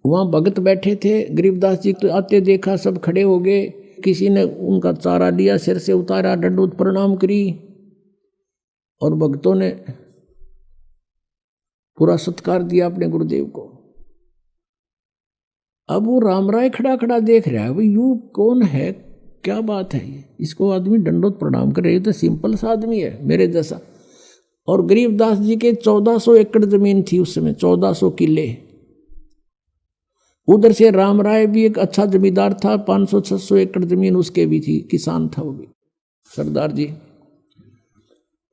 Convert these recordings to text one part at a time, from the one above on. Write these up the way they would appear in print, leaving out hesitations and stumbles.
वहाँ भगत बैठे थे, गरीबदास जी तो आते देखा, सब खड़े हो गए। किसी ने उनका चारा लिया, सिर से उतारा, दंडोत प्रणाम करी, और भक्तों ने पूरा सत्कार दिया अपने गुरुदेव को। अब वो राम राय खड़ा खड़ा देख रहा है, भाई यू कौन है, क्या बात है ये, इसको आदमी दंडोत प्रणाम कर रहे, तो सिंपल सा आदमी है मेरे जैसा। और गरीबदास जी के 1400 एकड़ जमीन थी उस समय, 1400 किले। उधर से राम राय भी एक अच्छा जमींदार था, 500-600 एकड़ जमीन उसके भी थी, किसान था वो भी सरदार जी।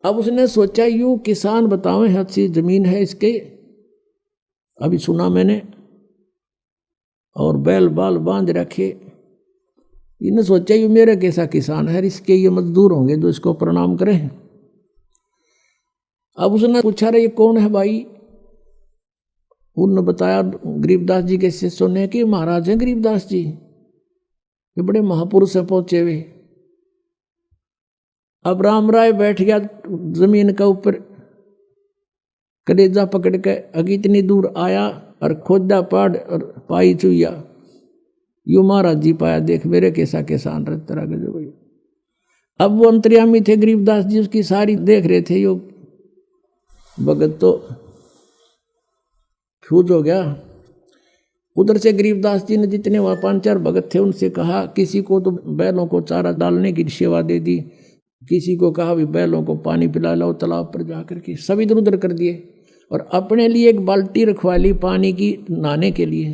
अब उसने सोचा यूं किसान बताओ अच्छी जमीन है इसके, अभी सुना मैंने, और बैल बाल बांध रखे। इन्हें सोचा यूं मेरे कैसा किसान है, इसके ये मजदूर होंगे जो इसको प्रणाम करें। अब उसने पूछा रे ये कौन है भाई, उन्होंने बताया गरीबदास जी के शिष्यों ने कि महाराज हैं गरीबदास जी, ये बड़े महापुरुष हैं पहुंचे हुए। अब राम राय बैठ गया जमीन के ऊपर, कलेजा पकड़ के, अगी इतनी दूर आया और खोदा पाड़ और पाई चुया, यू महाराज जी पाया, देख मेरे कैसा किसान रहता रहा गजब भाई। अब वो अंतर्यामी थे गरीबदास जी, उसकी सारी देख रहे थे। यो भगत तो फ्यूज हो गया। उधर से गरीबदास जी ने जितने वहाँ 5-4 भगत थे उनसे कहा, किसी को तो बैलों को चारा डालने की सेवा दे दी, किसी को कहा भी बैलों को पानी पिला लो तालाब पर जाकर के, सब इधर उधर कर दिए, और अपने लिए एक बाल्टी रखवा ली पानी की नहाने के लिए।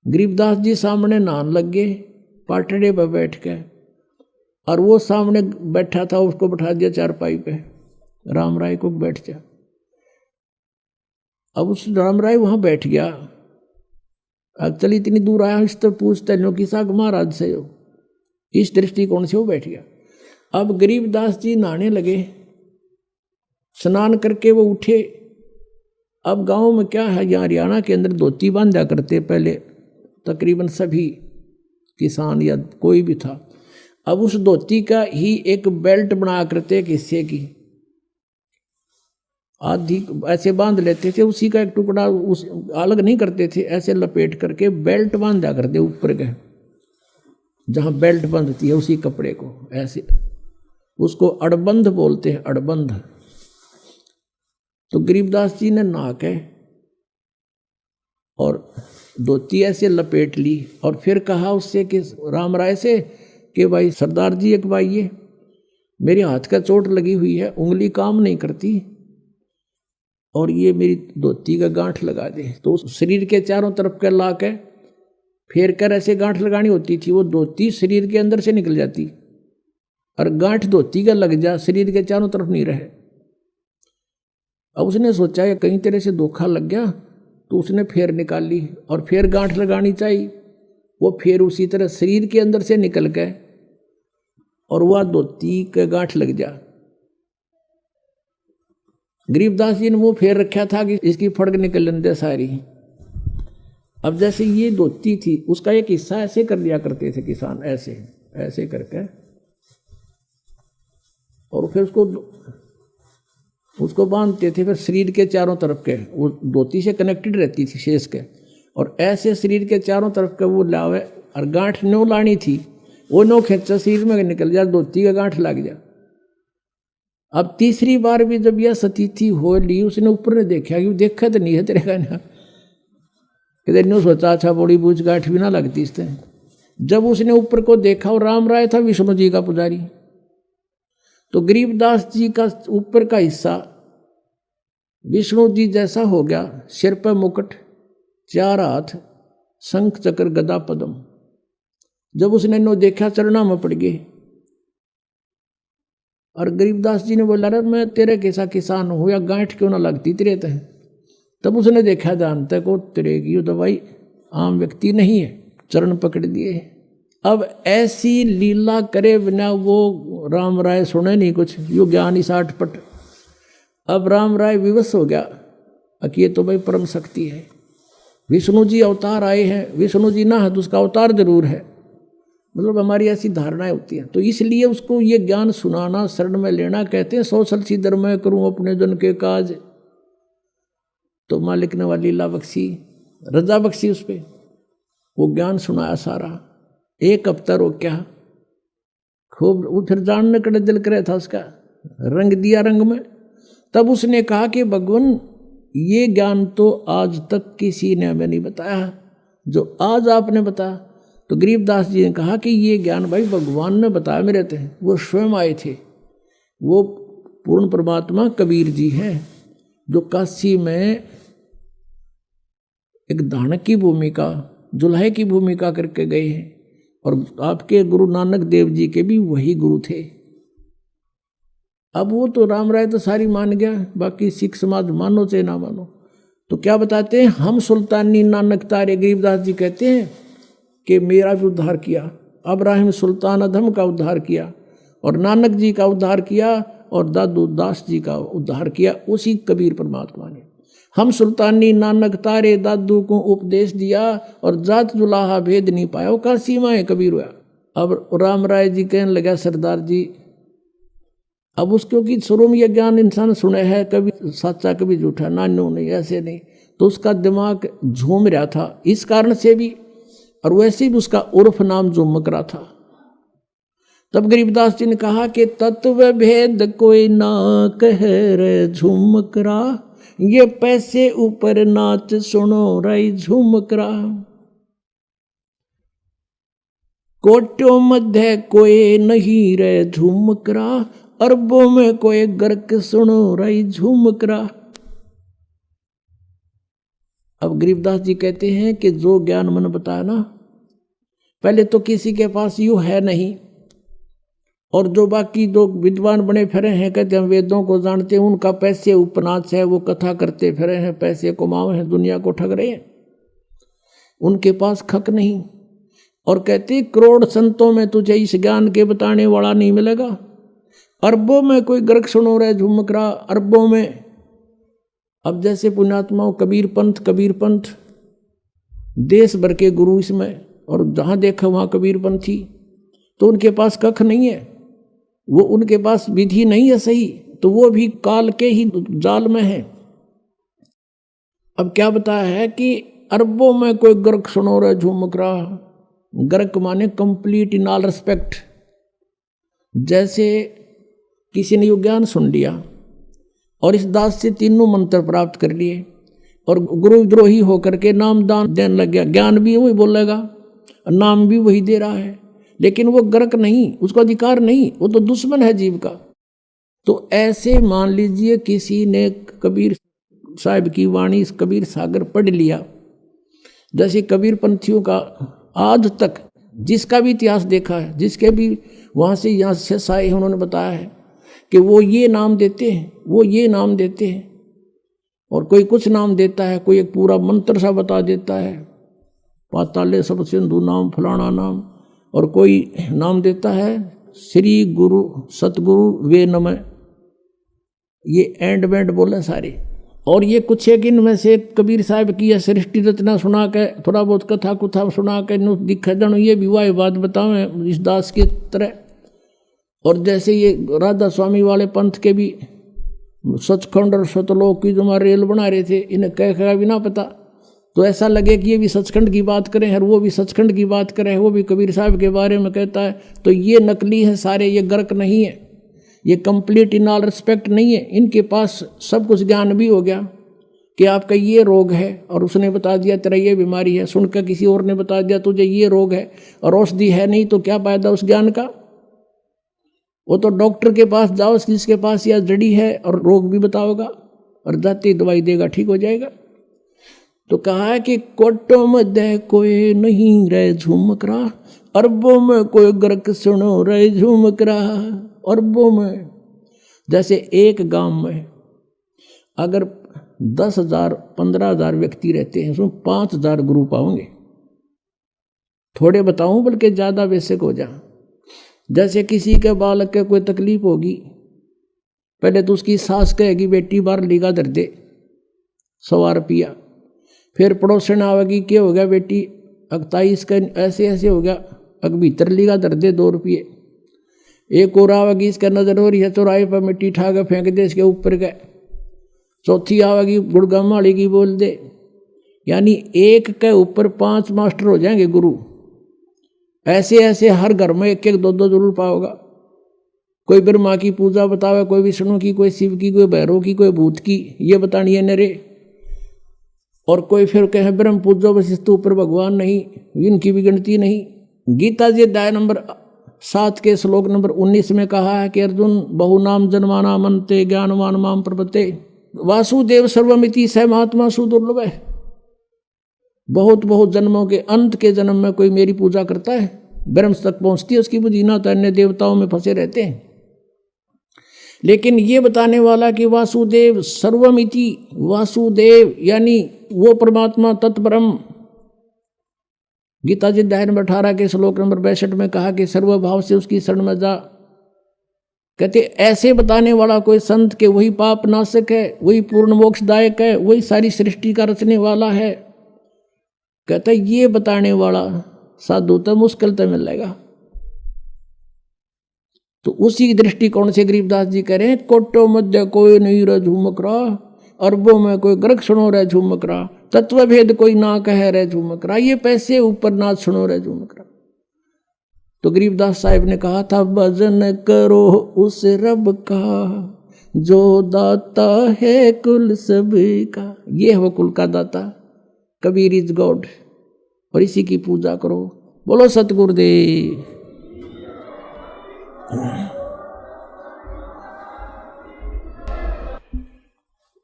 गरीबदास जी सामने नहाने लग गए पाटड़े पर बैठ के, और वो सामने बैठा था उसको बैठा दिया चारपाई पे, राम राय को बैठ जा। अब उस राम राय वहां बैठ गया। अब चल इतनी दूर आया, इस तो पूछते लो कि साग महाराज से हो, इस दृष्टिकोण से वो बैठ गया। अब गरीबदास जी नहाने लगे, स्नान करके वो उठे। अब गांव में क्या है, यहाँ हरियाणा के अंदर धोती बांधा करते पहले तकरीबन सभी किसान या कोई भी था। अब उस धोती का ही एक बेल्ट बना करते एक हिस्से की, आधी ऐसे बांध लेते थे, उसी का एक टुकड़ा उस अलग नहीं करते थे, ऐसे लपेट करके बेल्ट बांधा करते ऊपर के, जहाँ बेल्ट बंधती है उसी कपड़े को, ऐसे उसको अड़बंध बोलते हैं, अड़बंध। तो गरीबदास जी ने नहा के और धोती ऐसे लपेट ली, और फिर कहा उससे कि राम राय से कि भाई सरदार जी एक भाई ये मेरे हाथ का चोट लगी हुई है, उंगली काम नहीं करती, और ये मेरी धोती का गांठ लगा दे। तो शरीर के चारों तरफ के ला के फेर कर ऐसे गांठ लगानी होती थी, वो धोती शरीर के अंदर से निकल जाती, और गांठ धोती का लग जा, शरीर के चारों तरफ नहीं रहे। अब उसने सोचा ये कहीं तरह से धोखा लग गया, तो उसने फेर निकाल ली, और फिर गांठ लगानी चाहिए, वो फिर उसी तरह शरीर के अंदर से निकल गए, और वह धोती के गांठ लग जा। गरीबदास जी ने वो फेर रखा था कि इसकी फड़क निकल दे सारी। अब जैसे ये धोती थी, उसका एक हिस्सा ऐसे कर लिया करते थे किसान, ऐसे ऐसे करके, और फिर उसको बांधते थे। फिर शरीर के चारों तरफ के, वो धोती से कनेक्टेड रहती थी शेष के, और ऐसे शरीर के चारों तरफ के वो लावे, और गांठ नो लानी थी, वो नो खेचा शरीर में निकल जा, धोती का गांठ लग जा। अब तीसरी बार भी जब यह सतीथि हो ली, उसने ऊपर ने देखा कि देखा तो नहीं है तेरे का ना, किधर न्यू सोचा अच्छा बड़ी बूझ गांठ भी ना लगती इससे। जब उसने ऊपर को देखा, और राम राय था विष्णु जी का पुजारी, तो गरीबदास जी का ऊपर का हिस्सा विष्णु जी जैसा हो गया, सिर पर मुकुट, 4 हाथ, शंख चक्र गदा पद्म। जब उसने नो देखा चरणा में पड़ गए, और गरीबदास जी ने बोला अरे मैं तेरे कैसा किसान हूँ, या गांठ क्यों ना लगती तेरे तय। तब उसने देखा जानता को तेरे की तो भाई आम व्यक्ति नहीं है, चरण पकड़ दिए। अब ऐसी लीला करे बिना वो राम राय सुने नहीं कुछ, यो ज्ञानी 60 पट। अब राम राय विवश हो गया कि ये तो भाई परम शक्ति है, विष्णु जी अवतार आए हैं, विष्णु जी ना है तो उसका अवतार जरूर है, मतलब हमारी ऐसी धारणाएं होती हैं। तो इसलिए उसको ये ज्ञान सुनाना, शरण में लेना, कहते हैं 100 सलसी धर्म मैं करूं अपने जन के काज। तो मालिक ने वाली लीला बख्शी, रजा बख्शी उस पर, वो ज्ञान सुनाया सारा। एक हफ्ता रोक्या खूब, वो फिर जानने का दिल करे था उसका, रंग दिया रंग में। तब उसने कहा कि भगवान ये ज्ञान तो आज तक किसी ने हमें नहीं बताया जो आज आपने बताया। तो गरीबदास जी ने कहा कि ये ज्ञान भाई भगवान ने बताया मेरे थे, वो स्वयं आए थे। वो पूर्ण परमात्मा कबीर जी हैं जो काशी में एक दानक की भूमिका, जुल्हे की भूमिका करके गए हैं। और आपके गुरु नानक देव जी के भी वही गुरु थे। अब वो तो राम राय तो सारी मान गया, बाकी सिख समाज मानो चाहे ना मानो। तो क्या बताते हैं, हम सुल्तानी नानक तारे, गरीबदास जी कहते हैं कि मेरा भी उद्धार किया, अब्राहिम सुल्तान अधम का उद्धार किया, और नानक जी का उद्धार किया, और दादू दास जी का उद्धार किया उसी कबीर परमात्मा ने। हम सुल्तानी नानक तारे दादू को उपदेश दिया, और जात जुलाहा भेद नहीं पाया, वो का सीमा है कबीर हुआ। अब राम राय जी कहने लगा सरदार जी, अब उसको कि शुरू में यह ज्ञान इंसान सुने है, कभी सच्चा कभी झूठा, ना नो नहीं ऐसे नहीं, तो उसका दिमाग झूम रहा था इस कारण से भी, और वैसे भी उसका उर्फ नाम झुमक रहा था। तब गरीबदास जी ने कहा कि तत्व भेद कोई ना कह रे झुमकरा, ये पैसे ऊपर नाच सुनो रही झुमकरा। कोटों मध्य कोई नहीं रे झुमकरा, अरबों में कोई गर्क सुनो रही झुमकरा। अब गरीबदास जी कहते हैं कि जो ज्ञान मैंने बताया ना, पहले तो किसी के पास यूं है नहीं, और जो बाकी दो विद्वान बने फिरे हैं, कहते हम वेदों को जानते हैं, उनका पैसे उपनाच है, वो कथा करते फिरे हैं, पैसे कमाए हैं, दुनिया को ठग रहे हैं, उनके पास खक नहीं। और कहते करोड़ संतों में तुझे इस ज्ञान के बताने वाला नहीं मिलेगा, अरबों में कोई गर्क सुनो रहे झुमकरा, अरबों में। अब जैसे पुण्यात्माओं कबीर पंथ देश भर के गुरु इसमें, और जहाँ देखा वहाँ कबीर पंथी, तो उनके पास कख नहीं है, वो उनके पास विधि नहीं है सही, तो वो भी काल के ही जाल में है। अब क्या बताया है कि अरबों में कोई गर्क सुनो रहे झुमकरा, गर्क माने कंप्लीट इन ऑल रिस्पेक्ट। जैसे किसी ने यो ज्ञान सुन लिया और इस दास से तीनों मंत्र प्राप्त कर लिए, और गुरुद्रोही होकर के नाम दान देने लग गया, ज्ञान भी वही बोलेगा, नाम भी वही दे रहा है, लेकिन वो गर्क नहीं, उसको अधिकार नहीं, वो तो दुश्मन है जीव का। तो ऐसे मान लीजिए किसी ने कबीर साहब की वाणी, कबीर सागर पढ़ लिया, जैसे कबीर पंथियों का आज तक जिसका भी इतिहास देखा है, जिसके भी वहाँ से यहाँ से आए हैं, उन्होंने बताया है कि वो ये नाम देते हैं, वो ये नाम देते हैं, और कोई कुछ नाम देता है, कोई एक पूरा मंत्र सा बता देता है, पाताले सब सिंधु नाम फलाना नाम, और कोई नाम देता है श्री गुरु सतगुरु वे नमः, ये एंड बैंड बोले सारे। और ये कुछ एक इनमें से कबीर साहब की यह सृष्टि रचना सुना के, थोड़ा बहुत कथा कुथा सुना के दिखा जानो, ये विवाह बात बताओ इस दास के तरह। और जैसे ये राधा स्वामी वाले पंथ के भी सचखंड और सतलोक की जो रेल बना रहे थे, इन्हें कह भी ना पता, तो ऐसा लगे कि ये भी सचखंड की बात करें और वो भी सचखंड की बात करें, वो भी कबीर साहब के बारे में कहता है। तो ये नकली है सारे, ये गर्क नहीं है, ये कंप्लीट इन ऑल रिस्पेक्ट नहीं है। इनके पास सब कुछ ज्ञान भी हो गया कि आपका ये रोग है, और उसने बता दिया तेरा ये बीमारी है, सुनकर किसी और ने बता दिया तुझे ये रोग है, और औषधि है नहीं, तो क्या फायदा उस ज्ञान का। वो तो डॉक्टर के पास जाओ जिसके पास यह जड़ी है, और रोग भी बताओगा, और जाती दवाई देगा, ठीक हो जाएगा। तो कहा है कि कोटों में दे कोई नहीं रहे झुमकरा, अरबों में कोई गर्क सुनो रहे झुमकरा। अरबों में, जैसे एक गांव में अगर 10,000 15,000 व्यक्ति रहते हैं, उसमें 5,000 गुरु पाओगे। थोड़े बताऊं बल्कि ज़्यादा बेसिक हो जा। जैसे किसी के बालक के कोई तकलीफ होगी, पहले तो उसकी सास कहेगी बेटी बाहर लीगा दर दे 100 रुपया, फिर पड़ोसन आवेगी क्या हो गया बेटी 27 का ऐसे ऐसे हो गया, अग भीतर लीगा दर दे 2 रुपये। एक और आवेगी इसका नजर हो रही है, चौराहे पर मिट्टी ठा के फेंक दे इसके ऊपर गए। चौथी आवेगी गुड़गाम वाली की बोल दे, यानी एक के ऊपर 5 मास्टर हो जाएंगे गुरु। ऐसे ऐसे हर घर में एक एक दो दो जरूर पाओगा। कोई ब्रह्मा की पूजा बतावे, कोई विष्णु की, कोई शिव की, कोई भैरव की, कोई भूत की, ये बतानी है नरे। और कोई फिर कहे ब्रह्म पूजो वशिष्ठ ऊपर भगवान नहीं, इनकी भी गिनती नहीं। गीता जी अध्याय नंबर 7 के श्लोक नंबर 19 में कहा है कि अर्जुन बहुनाम जन्माना मनते ज्ञानवान माम प्रपते वासुदेव सर्वमिति स महात्मा सुदुर्लभ है। बहुत बहुत जन्मों के अंत के जन्म में कोई मेरी पूजा करता है, ब्रह्म तक पहुंचती है उसकी बुद्धि, ना तो अन्य देवताओं में फंसे रहते हैं। लेकिन ये बताने वाला कि वासुदेव सर्वमिति, वासुदेव यानी वो परमात्मा तत्परम, गीता जी अध्याय नंबर 18 के श्लोक नंबर 62 में कहा कि सर्वभाव से उसकी शरण में जा। कहते ऐसे बताने वाला कोई संत के वही पाप नाशक है, वही पूर्ण मोक्षदायक है, वही सारी सृष्टि का रचने वाला है। कहते ये बताने वाला साधु तो मुश्किल तो मिल जाएगा। तो उसी दृष्टिकोण से गरीबदास जी कह रहे हैं कोटो मध्य कोई नहीं रह झूमक रहा, अरबों में कोई ग्रक सुनो रह झूमक रहा, तत्व भेद कोई ना कह रह झूमक रहा, ये पैसे ऊपर ना सुनो रह झूमक रहा। तो गरीबदास साहिब ने कहा था भजन करो उस रब का जो दाता है कुल सभी का। ये है वो कुल का दाता, कबीर इज गॉड, और इसी की पूजा करो। बोलो सतगुरुदेव।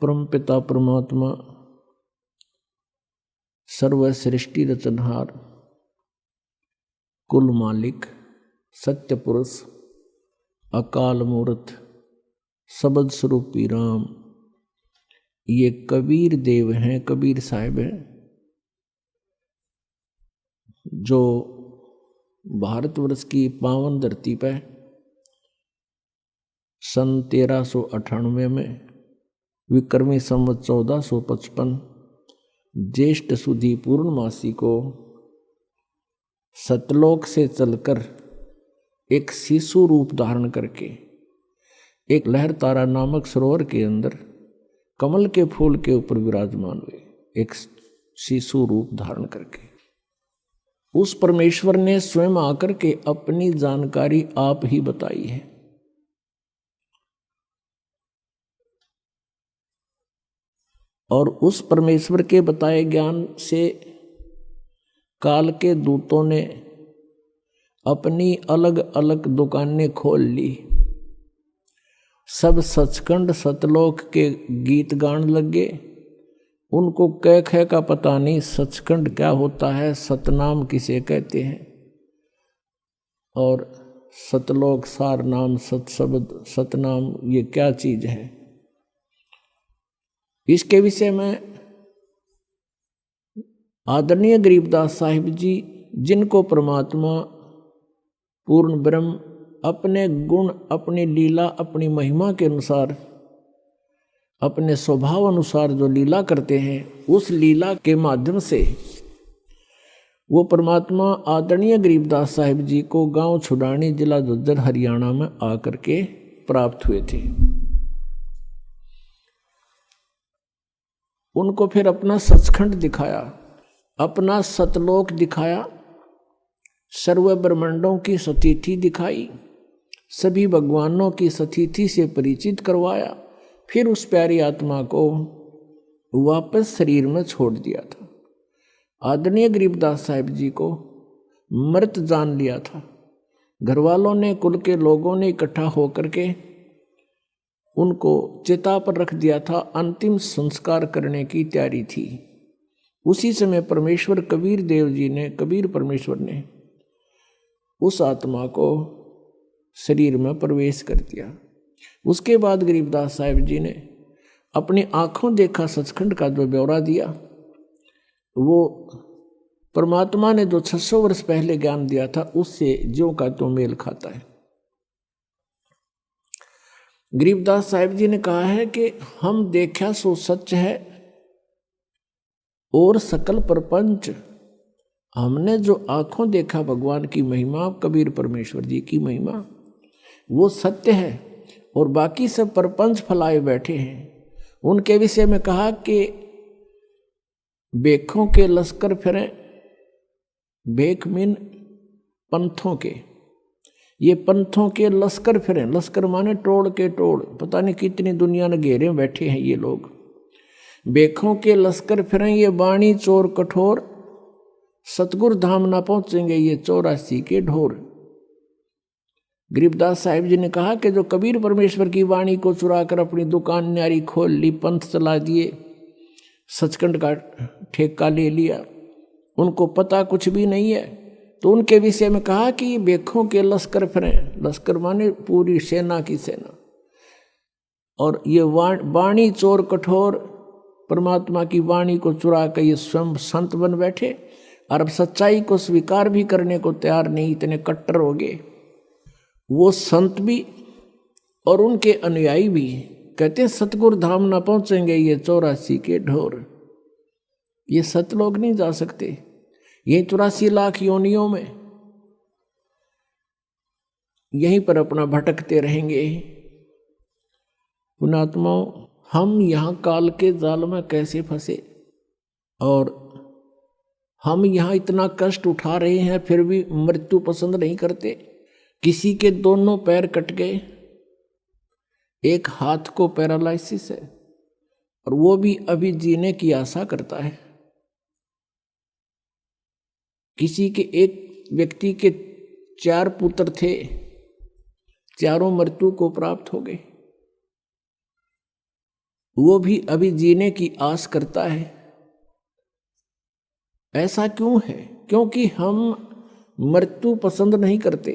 परम पिता परमात्मा सर्व सृष्टि रचनहार कुल मालिक सत्य पुरुष अकाल मूर्त सबद स्वरूपी राम, ये कबीर देव हैं, कबीर साहिब हैं, जो भारतवर्ष की पावन धरती पर सन 1398 में विक्रमी संवत 1455 ज्येष्ठ सुदी पूर्णमासी को सतलोक से चलकर एक शिशु रूप धारण करके एक लहर तारा नामक सरोवर के अंदर कमल के फूल के ऊपर विराजमान हुए, एक शिशु रूप धारण करके। उस परमेश्वर ने स्वयं आकर के अपनी जानकारी आप ही बताई है। और उस परमेश्वर के बताए ज्ञान से काल के दूतों ने अपनी अलग अलग दुकानें खोल ली। सब सचखंड सतलोक के गीत गान लगे। उनको कह कह का पता नहीं सचखंड क्या होता है, सतनाम किसे कहते हैं, और सतलोक सार नाम सतशब्द सतनाम ये क्या चीज है। इसके विषय में आदरणीय गरीबदास साहिब जी, जिनको परमात्मा पूर्ण ब्रह्म अपने गुण, अपनी लीला, अपनी महिमा के अनुसार, अपने स्वभाव अनुसार जो लीला करते हैं, उस लीला के माध्यम से वो परमात्मा आदरणीय गरीबदास साहिब जी को गांव छुड़ानी जिला झज्जर हरियाणा में आकर के प्राप्त हुए थे। उनको फिर अपना सचखंड दिखाया, अपना सतलोक दिखाया, सर्व ब्रह्मांडों की सतिथि दिखाई, सभी भगवानों की सतिथि से परिचित करवाया, फिर उस प्यारी आत्मा को वापस शरीर में छोड़ दिया था। आदरणीय गरीबदास साहिब जी को मृत जान लिया था। घर वालों ने, कुल के लोगों ने इकट्ठा होकर के उनको चिता पर रख दिया था। अंतिम संस्कार करने की तैयारी थी। उसी समय परमेश्वर कबीर देव जी ने, कबीर परमेश्वर ने उस आत्मा को शरीर में प्रवेश कर दिया। उसके बाद गरीबदास साहिब जी ने अपनी आंखों देखा सचखंड का जो ब्यौरा दिया, वो परमात्मा ने जो 600 वर्ष पहले ज्ञान दिया था उससे ज्यों का त्यों मेल खाता है। गरीबदास साहिब जी ने कहा है कि हम देखा सो सच है और सकल प्रपंच, हमने जो आंखों देखा भगवान की महिमा, कबीर परमेश्वर जी की महिमा, वो सत्य है और बाकी सब प्रपंच फैलाए बैठे हैं। उनके विषय में कहा कि बेखों के लश्कर फिरें, बेख मीन पंथों के, ये पंथों के लश्कर फिरें, लश्कर माने टोड़ के टोड़, पता नहीं कितनी दुनिया ने घेरे बैठे हैं ये लोग। बेखों के लश्कर फिरें ये बाणी चोर कठोर, सतगुरु धाम ना पहुंचेंगे ये 84 के ढोर। गरीबदास साहिब जी ने कहा कि जो कबीर परमेश्वर की वाणी को चुरा कर अपनी दुकान न्यारी खोल ली, पंथ चला दिए, सचखंड का ठेका ले लिया, उनको पता कुछ भी नहीं है। तो उनके विषय में कहा कि बेखों के लश्कर फिरें, लश्कर माने पूरी सेना की सेना, और ये वाणी चोर कठोर, परमात्मा की वाणी को चुरा कर ये स्वयं संत बन बैठे और अब सच्चाई को स्वीकार भी करने को तैयार नहीं, इतने कट्टर हो गए। वो संत भी और उनके अनुयायी भी कहते हैं सतगुरु धाम ना पहुंचेंगे ये 84 के ढोर। ये सतलोक नहीं जा सकते, ये 84 लाख योनियों में यहीं पर अपना भटकते रहेंगे। पुणात्माओं, हम यहाँ काल के जाल में कैसे फंसे और हम यहाँ इतना कष्ट उठा रहे हैं, फिर भी मृत्यु पसंद नहीं करते। किसी के दोनों पैर कट गए, एक हाथ को पैरालिसिस है और वो भी अभी जीने की आशा करता है। किसी के एक व्यक्ति के 4 पुत्र थे, चारों मृत्यु को प्राप्त हो गए, वो भी अभी जीने की आस करता है। ऐसा क्यों है? क्योंकि हम मृत्यु पसंद नहीं करते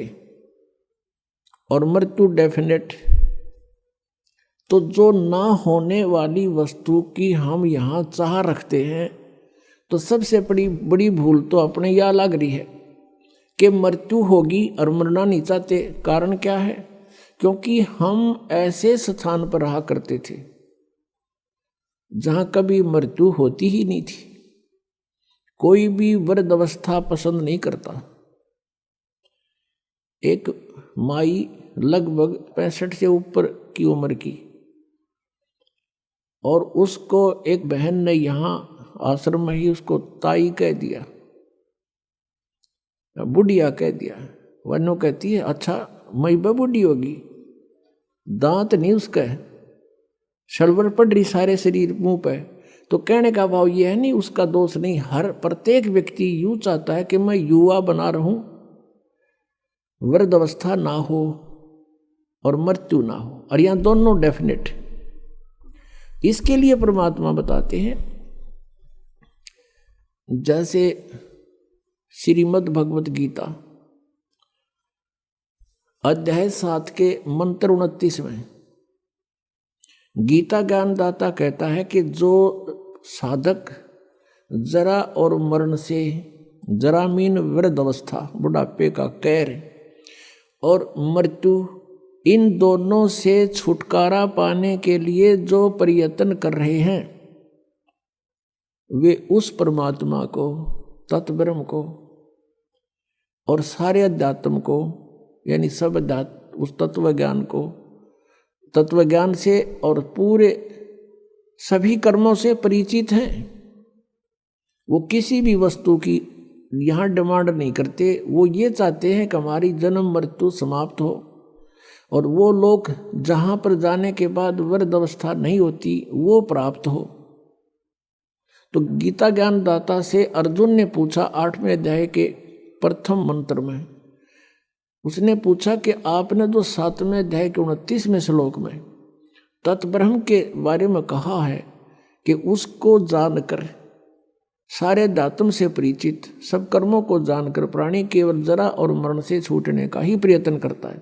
और मृत्यु डेफिनेट। तो जो ना होने वाली वस्तु की हम यहाँ चाह रखते हैं, तो सबसे बड़ी भूल तो अपने यहाँ लग रही है कि मृत्यु होगी और मरना नहीं चाहते। कारण क्या है? क्योंकि हम ऐसे स्थान पर रहा करते थे जहाँ कभी मृत्यु होती ही नहीं थी। कोई भी वृद्ध अवस्था पसंद नहीं करता। एक माई लगभग 65 से ऊपर की उम्र की, और उसको एक बहन ने यहाँ आश्रम में ही उसको ताई कह दिया, बुढ़िया कह दिया। वनो कहती है अच्छा मई बुढ़ी होगी, दांत नहीं उसका, शलवर पड़ रही सारे शरीर मुंह पे। तो कहने का भाव ये है, नहीं उसका दोष नहीं, हर प्रत्येक व्यक्ति यूं चाहता है कि मैं युवा बना रहूं, वृद्ध अवस्था ना हो और मृत्यु ना हो, और यहां दोनों डेफिनेट। इसके लिए परमात्मा बताते हैं, जैसे श्रीमद् भगवत गीता अध्याय 7 के मंत्र 29 में गीता ज्ञानदाता कहता है कि जो साधक जरा और मरण से, जरा मीन वृद्ध अवस्था, बुढ़ापे का कहर, और मृत्यु, इन दोनों से छुटकारा पाने के लिए जो प्रयत्न कर रहे हैं, वे उस परमात्मा को, तत्ब्रह्म को और सारे अध्यात्म को, यानी सब अध्यात्म, उस तत्व ज्ञान को, तत्व ज्ञान से और पूरे सभी कर्मों से परिचित हैं। वो किसी भी वस्तु की यहाँ डिमांड नहीं करते। वो ये चाहते हैं कि हमारी जन्म मृत्यु समाप्त हो, और वो लोग जहाँ पर जाने के बाद वृद्ध अवस्था नहीं होती वो प्राप्त हो। तो गीता ज्ञानदाता से अर्जुन ने पूछा 8वें अध्याय के प्रथम मंत्र में, उसने पूछा कि आपने जो 7वें अध्याय के 29वें श्लोक में तत्ब्रह्म के बारे में कहा है कि उसको जानकर, सारे अध्यात्म से परिचित, सब कर्मों को जानकर प्राणी केवल जरा और मरण से छूटने का ही प्रयत्न करता है,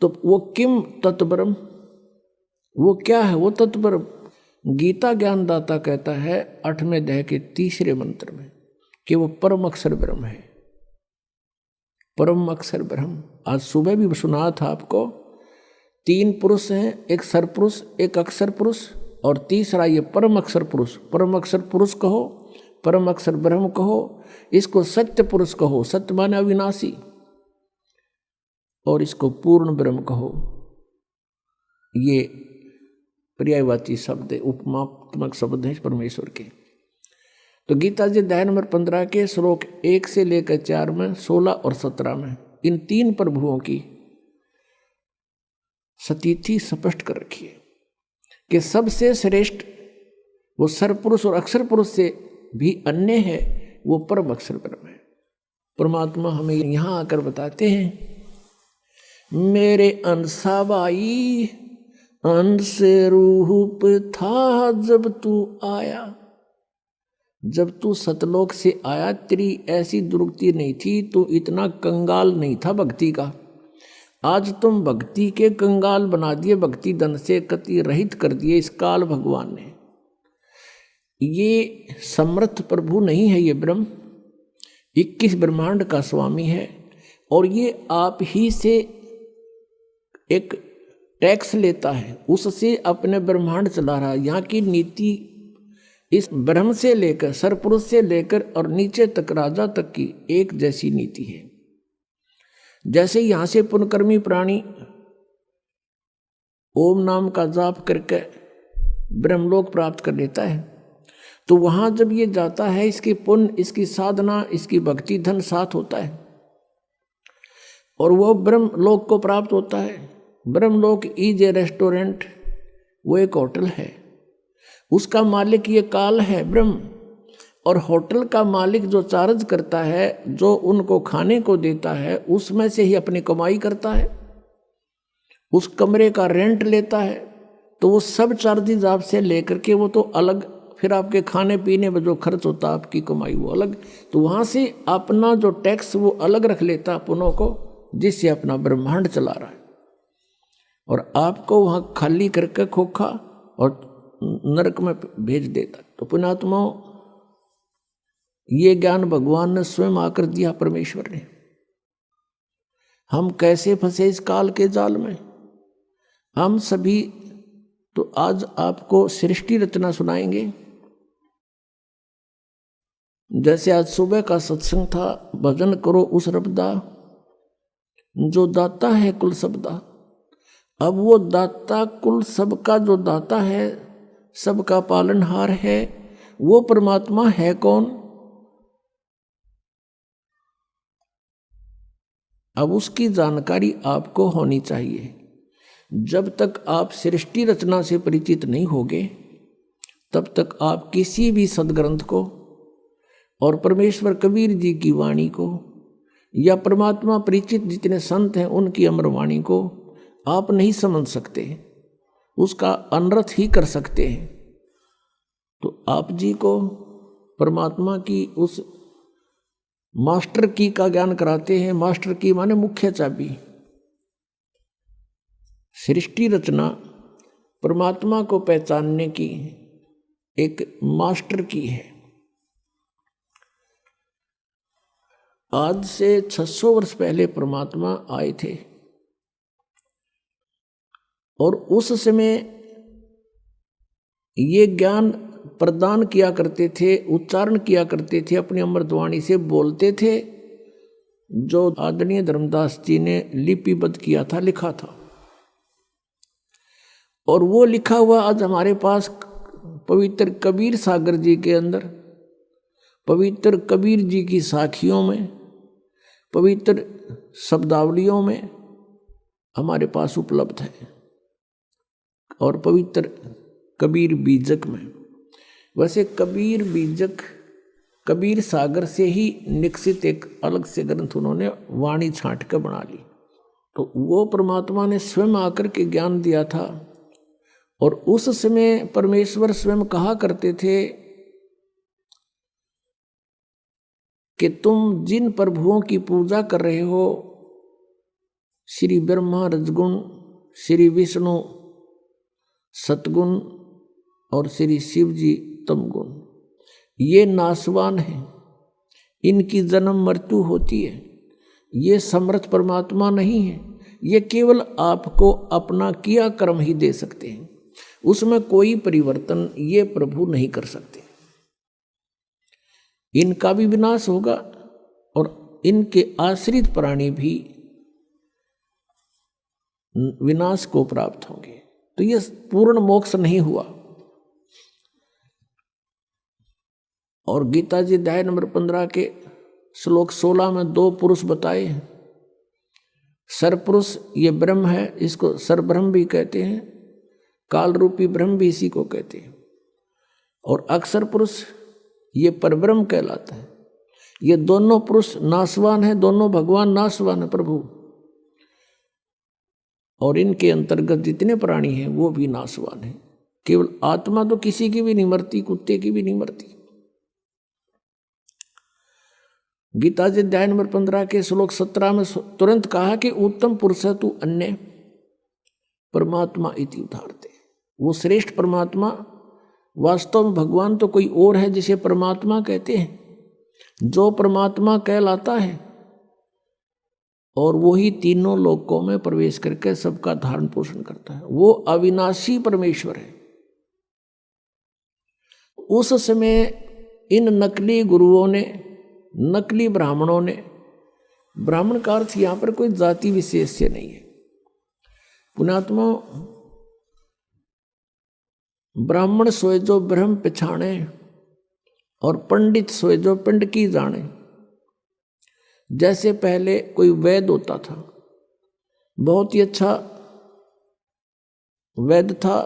तो वो किम तत्ब्रह्म, वो क्या है वो तत्ब्रह्म? गीता ज्ञानदाता कहता है 8वें अध्याय के 3रे मंत्र में कि वो परम अक्षर ब्रह्म है। परम अक्षर ब्रह्म, आज सुबह भी सुना था आपको, 3 पुरुष हैं, एक सरपुरुष, एक अक्षर पुरुष, और तीसरा ये परम अक्षर पुरुष। परम अक्षर पुरुष कहो, परम अक्षर ब्रह्म कहो, इसको सत्य पुरुष कहो, सत्य माने अविनाशी, और इसको पूर्ण ब्रह्म कहो। ये पर्यायवाची शब्द है, उपमात्मक शब्द है परमेश्वर के। तो गीता जी अध्याय नंबर 15 के श्लोक 1 से लेकर 4 में, 16 और 17 में इन 3 प्रभुओं की स्थिति स्पष्ट कर रखी है कि सबसे श्रेष्ठ वो सरपुरुष और अक्षर पुरुष से भी अन्य है, वो परम अक्षर ब्रह्म है। परमात्मा हमें यहाँ आकर बताते हैं, मेरे अंशाबाई अंश रूप था जब तू आया। जब तू सतलोक से आया तेरी ऐसी दुर्गति नहीं थी, तू इतना कंगाल नहीं था भक्ति का। आज तुम भक्ति के कंगाल बना दिए, भक्ति धन से कति रहित कर दिए इस काल भगवान ने। ये समर्थ प्रभु नहीं है, ये ब्रह्म 21 ब्रह्मांड का स्वामी है और ये आप ही से एक टैक्स लेता है, उससे अपने ब्रह्मांड चला रहा है। यहाँ की नीति इस ब्रह्म से लेकर सरपुरुष से लेकर और नीचे तक राजा तक की एक जैसी नीति है। जैसे यहाँ से पुण्यकर्मी प्राणी ओम नाम का जाप करके ब्रह्मलोक प्राप्त कर लेता है, तो वहाँ जब ये जाता है इसकी पुण्य, इसकी साधना, इसकी भक्ति धन साथ होता है और वो ब्रह्मलोक को प्राप्त होता है। ब्रह्मलोक इज ए रेस्टोरेंट, वो एक होटल है, उसका मालिक ये काल है ब्रह्म, और होटल का मालिक जो चार्ज करता है, जो उनको खाने को देता है, उसमें से ही अपनी कमाई करता है, उस कमरे का रेंट लेता है। तो वो सब चार्जेज आपसे लेकर के वो तो अलग, फिर आपके खाने पीने में जो खर्च होता है, आपकी कमाई वो अलग, तो वहाँ से अपना जो टैक्स वो अलग रख लेता पुनों को, जिससे अपना ब्रह्मांड चला रहा है और आपको वहाँ खाली करके खोखा और नरक में भेज देता। तो पुण्यात्माओं, ये ज्ञान भगवान ने स्वयं आकर दिया, परमेश्वर ने। हम कैसे फंसे इस काल के जाल में, हम सभी तो आज आपको सृष्टि रचना सुनाएंगे। जैसे आज सुबह का सत्संग था, भजन करो उस रबदा जो दाता है कुल सबदा। अब वो दाता कुल सबका जो दाता है, सबका पालनहार है, वो परमात्मा है कौन? अब उसकी जानकारी आपको होनी चाहिए। जब तक आप सृष्टि रचना से परिचित नहीं होगे, तब तक आप किसी भी सदग्रंथ को और परमेश्वर कबीर जी की वाणी को या परमात्मा परिचित जितने संत हैं उनकी अमर वाणी को आप नहीं समझ सकते, उसका अनर्थ ही कर सकते हैं। तो आप जी को परमात्मा की उस मास्टर की का ज्ञान कराते हैं। मास्टर की माने मुख्य चाबी। सृष्टि रचना परमात्मा को पहचानने की एक मास्टर की है। आज से 600 वर्ष पहले परमात्मा आए थे और उस समय ये ज्ञान प्रदान किया करते थे, उच्चारण किया करते थे, अपनी अमृतवाणी से बोलते थे, जो आदरणीय धर्मदास जी ने लिपिबद्ध किया था, लिखा था। और वो लिखा हुआ आज हमारे पास पवित्र कबीर सागर जी के अंदर, पवित्र कबीर जी की साखियों में, पवित्र शब्दावलियों में हमारे पास उपलब्ध है और पवित्र कबीर बीजक में। वैसे कबीर बीजक कबीर सागर से ही निकसित एक अलग से ग्रंथ उन्होंने वाणी छांट कर बना ली। तो वो परमात्मा ने स्वयं आकर के ज्ञान दिया था और उस समय परमेश्वर स्वयं कहा करते थे कि तुम जिन प्रभुओं की पूजा कर रहे हो, श्री ब्रह्मा रजगुण, श्री विष्णु सतगुण और श्री शिव जी तमगुण, ये नासवान हैं, इनकी जन्म मृत्यु होती है। ये समर्थ परमात्मा नहीं है, ये केवल आपको अपना किया कर्म ही दे सकते हैं, उसमें कोई परिवर्तन ये प्रभु नहीं कर सकते। इनका भी विनाश होगा और इनके आश्रित प्राणी भी विनाश को प्राप्त होंगे। तो ये पूर्ण मोक्ष नहीं हुआ। और गीता जी अध्याय नंबर 15 के श्लोक 16 में 2 पुरुष बताए हैं। सरपुरुष ये ब्रह्म है, इसको सरब्रह्म भी कहते हैं, काल रूपी ब्रह्म भी इसी को कहते हैं। और अक्षर पुरुष ये परब्रह्म कहलाता है। ये दोनों पुरुष नाशवान है, दोनों भगवान नाशवान है प्रभु, और इनके अंतर्गत जितने प्राणी हैं वो भी नाशवान है। केवल आत्मा तो किसी की भी नहीं मरती, कुत्ते की भी नहीं मरती। गीता जी अध्याय नंबर 15 के श्लोक 17 में तुरंत कहा कि उत्तम पुरुष तू अन्य परमात्मा इति उदाहरते। वो श्रेष्ठ परमात्मा वास्तव में भगवान तो कोई और है जिसे परमात्मा कहते हैं, जो परमात्मा कहलाता है, और वो ही तीनों लोकों में प्रवेश करके सबका धारण पोषण करता है। वो अविनाशी परमेश्वर है। उस समय इन नकली गुरुओं ने, नकली ब्राह्मणों ने, ब्राह्मण का अर्थ यहां पर कोई जाति विशेष से नहीं है। पुण्यात्मा, ब्राह्मण सोए जो ब्रह्म पछाणे और पंडित सोए जो पिंड की जाने। जैसे पहले कोई वैद्य होता था, बहुत ही अच्छा वैद्य था,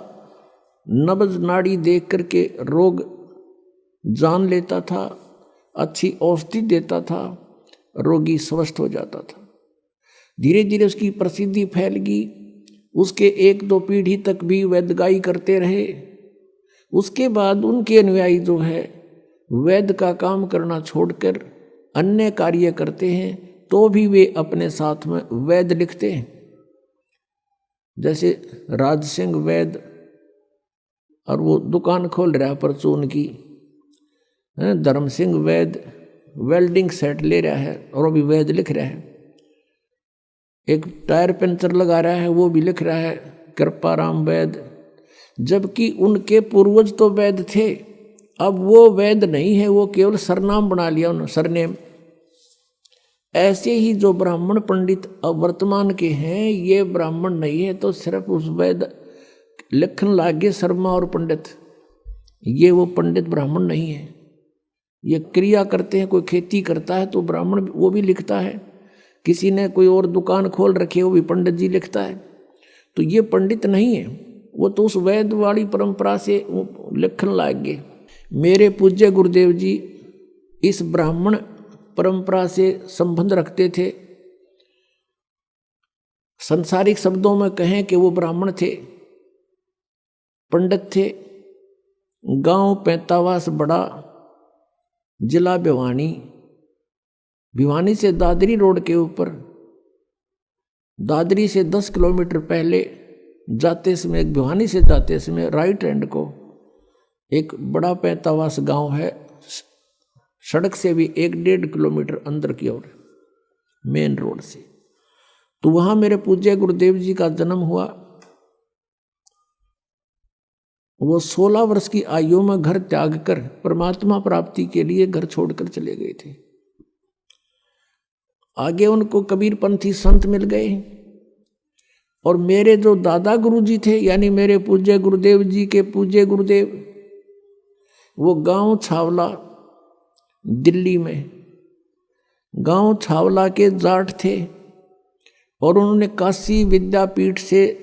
नब्ज नाड़ी देख करके रोग जान लेता था, अच्छी औषधि देता था, रोगी स्वस्थ हो जाता था। धीरे धीरे उसकी प्रसिद्धि फैल गई, उसके 1-2 पीढ़ी तक भी वैद्यगाई करते रहे। उसके बाद उनके अनुयायी जो है वैद्य का काम करना छोड़कर अन्य कार्य करते हैं, तो भी वे अपने साथ में वैद्य लिखते हैं। जैसे राज सिंह वैद्य, और वो दुकान खोल रहा है परचून की। धर्म सिंह वैद्य वेल्डिंग सेट ले रहा है और वो भी वैद्य लिख रहा है। एक टायर पंचर लगा रहा है, वो भी लिख रहा है कृपाराम वैद्य, जबकि उनके पूर्वज तो वैद्य थे। अब वो वैद्य नहीं है, वो केवल सरनाम बना लिया उन्होंने, सरनेम। ऐसे ही जो ब्राह्मण पंडित अब वर्तमान के हैं, ये ब्राह्मण नहीं है तो सिर्फ उस वैद्य लिखन लागे शर्मा और पंडित, ये वो पंडित ब्राह्मण नहीं है। ये क्रिया करते हैं, कोई खेती करता है तो ब्राह्मण वो भी लिखता है, किसी ने कोई और दुकान खोल रखी है वो भी पंडित जी लिखता है। तो ये पंडित नहीं है, वो तो उस वैद्य वाली परंपरा से वो लिखन लाग गए। मेरे पूज्य गुरुदेव जी इस ब्राह्मण परंपरा से संबंध रखते थे। संसारिक शब्दों में कहें कि वो ब्राह्मण थे, पंडित थे। गांव पैंतावास बड़ा, जिला भिवानी, भिवानी से दादरी रोड के ऊपर, दादरी से 10 किलोमीटर पहले जाते समय, भिवानी से जाते समय राइट हैंड को एक बड़ा पैंतावास गांव है, सड़क से भी 1-1.5 किलोमीटर अंदर की ओर, मेन रोड से। तो वहां मेरे पूज्य गुरुदेव जी का जन्म हुआ। वो 16 वर्ष की आयु में घर त्याग कर परमात्मा प्राप्ति के लिए घर छोड़कर चले गए थे। आगे उनको कबीरपंथी संत मिल गए, और मेरे जो दादा गुरुजी थे, यानी मेरे पूज्य गुरुदेव जी के पूज्य गुरुदेव, वो गांव छावला दिल्ली में, गांव छावला के जाट थे, और उन्होंने काशी विद्यापीठ से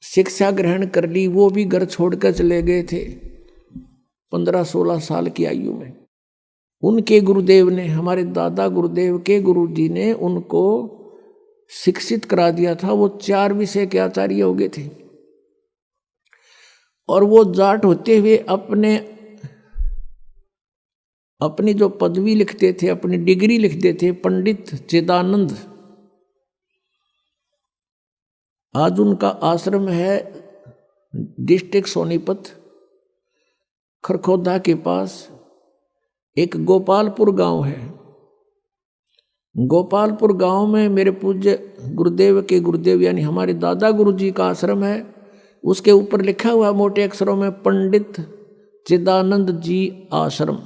शिक्षा ग्रहण कर ली। वो भी घर छोड़कर चले गए थे 15-16 साल की आयु में। उनके गुरुदेव ने, हमारे दादा गुरुदेव के गुरुजी ने उनको शिक्षित करा दिया था। वो 4 विषय के आचार्य हो गए थे, और वो जाट होते हुए अपनी जो पदवी लिखते थे, अपनी डिग्री लिखते थे, पंडित चिदानंद। आज उनका आश्रम है डिस्ट्रिक्ट सोनीपत, खरखोदा के पास एक गोपालपुर गांव है। गोपालपुर गांव में मेरे पूज्य गुरुदेव के गुरुदेव यानी हमारे दादा गुरुजी का आश्रम है। उसके ऊपर लिखा हुआ मोटे अक्षरों में पंडित चिदानंद जी आश्रम,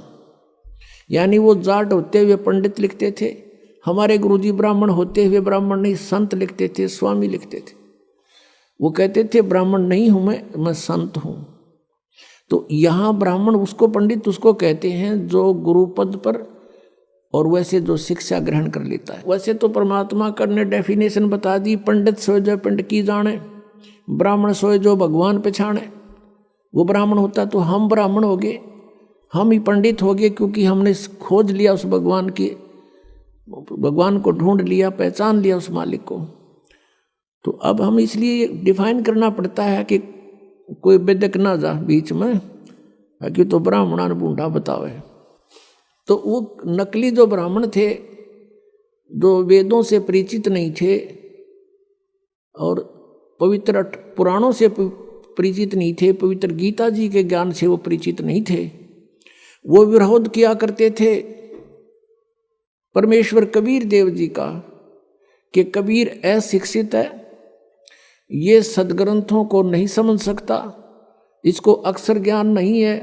यानी वो जाट होते हुए पंडित लिखते थे। हमारे गुरुजी ब्राह्मण होते हुए ब्राह्मण नहीं, संत लिखते थे, स्वामी लिखते थे। वो कहते थे ब्राह्मण नहीं हूं मैं संत हूं। तो यहाँ ब्राह्मण उसको, पंडित उसको कहते हैं जो गुरु पद पर और वैसे जो शिक्षा ग्रहण कर लेता है। वैसे तो परमात्मा का ने डेफिनेशन बता दी, पंडित सोए जो पिंड की जाने, ब्राह्मण सोए जो भगवान पहचाने। वो ब्राह्मण होता तो हम ब्राह्मण हो गए, हम ही पंडित हो गए, क्योंकि हमने खोज लिया उस भगवान की, भगवान को ढूंढ लिया, पहचान लिया उस मालिक को। तो अब हम इसलिए डिफाइन करना पड़ता है कि कोई बेदक ना जा बीच में, कि तो ब्राह्मण बूढ़ा बतावे। तो वो नकली जो ब्राह्मण थे, जो वेदों से परिचित नहीं थे और पवित्र पुराणों से परिचित नहीं थे, पवित्र गीता जी के ज्ञान से वो परिचित नहीं थे, वो विरोध किया करते थे परमेश्वर कबीर देव जी का कि कबीर अशिक्षित है, ये सदग्रंथों को नहीं समझ सकता, इसको अक्षर ज्ञान नहीं है,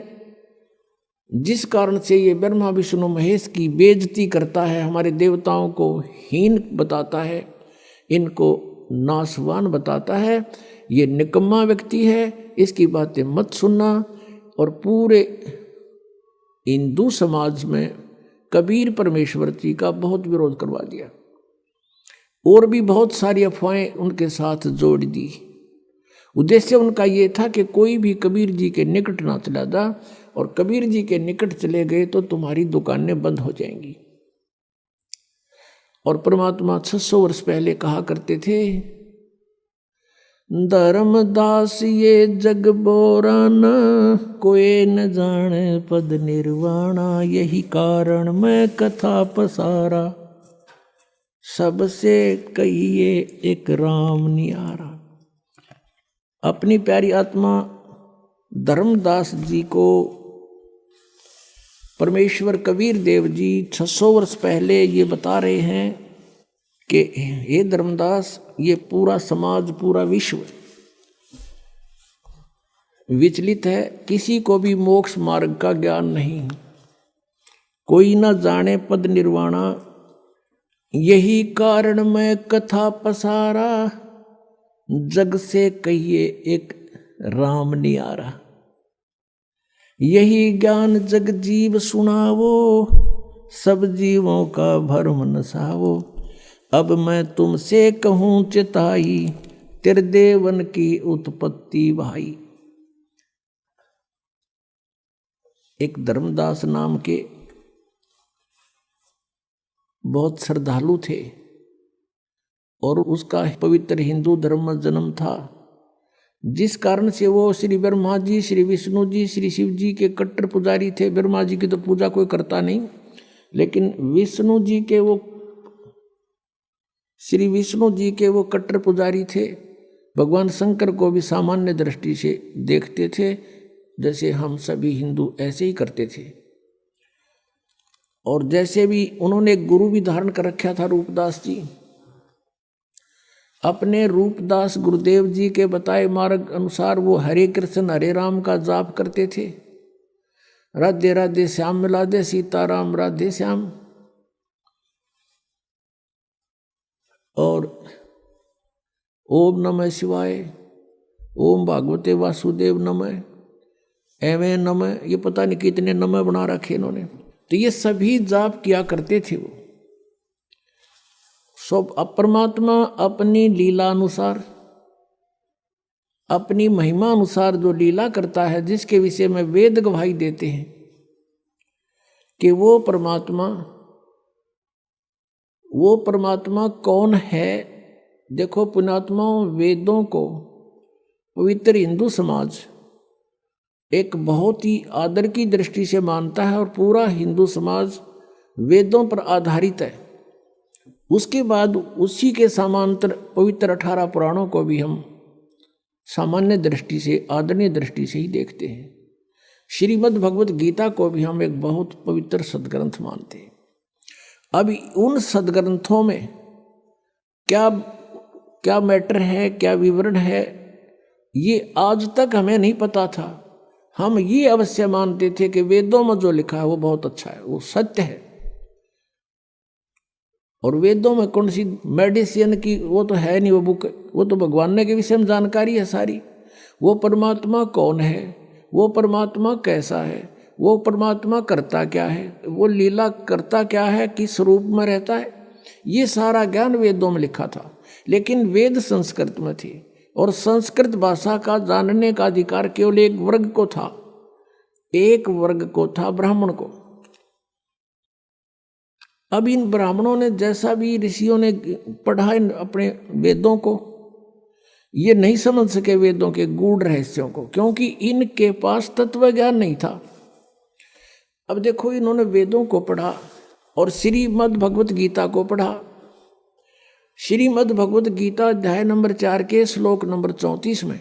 जिस कारण से ये ब्रह्मा विष्णु महेश की बेइज्जती करता है, हमारे देवताओं को हीन बताता है, इनको नासवान बताता है, ये निकम्मा व्यक्ति है, इसकी बातें मत सुनना। और पूरे हिंदू समाज में कबीर परमेश्वर जी का बहुत विरोध करवा दिया और भी बहुत सारी अफवाहें उनके साथ जोड़ दी। उद्देश्य उनका ये था कि कोई भी कबीर जी के निकट ना चला जा, और कबीर जी के निकट चले गए तो तुम्हारी दुकानें बंद हो जाएंगी। और परमात्मा 600 वर्ष पहले कहा करते थे, धर्मदास ये जग बोरान, कोई न जाने पद निर्वाणा, यही कारण मैं कथा पसारा, सबसे कहिए एक राम नियारा। अपनी प्यारी आत्मा धर्मदास जी को परमेश्वर कबीर देव जी 600 वर्ष पहले ये बता रहे हैं कि हे धर्मदास, ये पूरा समाज, पूरा विश्व विचलित है, किसी को भी मोक्ष मार्ग का ज्ञान नहीं, कोई न जाने पद निर्वाणा, यही कारण मैं कथा पसारा, जग से कहिए एक राम नियारा। यही ज्ञान जग जीव सुनावो, सब जीवों का भरम नसावो, अब मैं तुमसे कहूँ चिताई, त्रिदेवन की उत्पत्ति भाई। एक धर्मदास नाम के बहुत श्रद्धालु थे और उसका पवित्र हिंदू धर्म में जन्म था, जिस कारण से वो श्री ब्रह्मा जी, श्री विष्णु जी, श्री शिव जी के कट्टर पुजारी थे। ब्रह्मा जी की तो पूजा कोई करता नहीं, लेकिन विष्णु जी के वो, श्री विष्णु जी के वो कट्टर पुजारी थे। भगवान शंकर को भी सामान्य दृष्टि से देखते थे, जैसे हम सभी हिंदू ऐसे ही करते थे। और जैसे भी उन्होंने एक गुरु भी धारण कर रखा था, रूपदास जी। अपने रूपदास गुरुदेव जी के बताए मार्ग अनुसार वो हरे कृष्ण हरे राम का जाप करते थे। राधे राधे श्याम मिला दे सीताराम राधे श्याम, और ओम नमः शिवाय, ओम भागवते वासुदेव नमः, एवं नमः, ये पता नहीं कितने नमः बना रखे इन्होंने। तो ये सभी जाप किया करते थे वो सब। परमात्मा अपनी लीला अनुसार, अपनी महिमा अनुसार जो लीला करता है, जिसके विषय में वेद गवाही देते हैं कि वो परमात्मा कौन है। देखो पुण्यात्माओं, वेदों को पवित्र हिंदू समाज एक बहुत ही आदर की दृष्टि से मानता है और पूरा हिंदू समाज वेदों पर आधारित है। उसके बाद उसी के समांतर पवित्र 18 पुराणों को भी हम सामान्य दृष्टि से, आदरणीय दृष्टि से ही देखते हैं। श्रीमद् भगवत गीता को भी हम एक बहुत पवित्र सदग्रंथ मानते हैं। अब उन सदग्रंथों में क्या क्या मैटर है, क्या विवरण है, ये आज तक हमें नहीं पता था। हम ये अवश्य मानते थे कि वेदों में जो लिखा है वो बहुत अच्छा है, वो सत्य है। और वेदों में कौन सी मेडिसिन की वो तो है नहीं, वो बुक, वो तो भगवान ने के विषय में जानकारी है सारी। वो परमात्मा कौन है, वो परमात्मा कैसा है, वो परमात्मा करता क्या है, वो लीला करता क्या है, किस रूप में रहता है, ये सारा ज्ञान वेदों में लिखा था। लेकिन वेद संस्कृत में थी और संस्कृत भाषा का जानने का अधिकार केवल एक वर्ग को था, एक वर्ग को था, ब्राह्मण को। अब इन ब्राह्मणों ने जैसा भी ऋषियों ने पढ़ा इन अपने वेदों को, ये नहीं समझ सके वेदों के गूढ़ रहस्यों को, क्योंकि इनके पास तत्व ज्ञान नहीं था। अब देखो, इन्होंने वेदों को पढ़ा और श्रीमद् भगवत गीता को पढ़ा। श्रीमद् भगवत गीता अध्याय नंबर 4 के श्लोक नंबर 34 में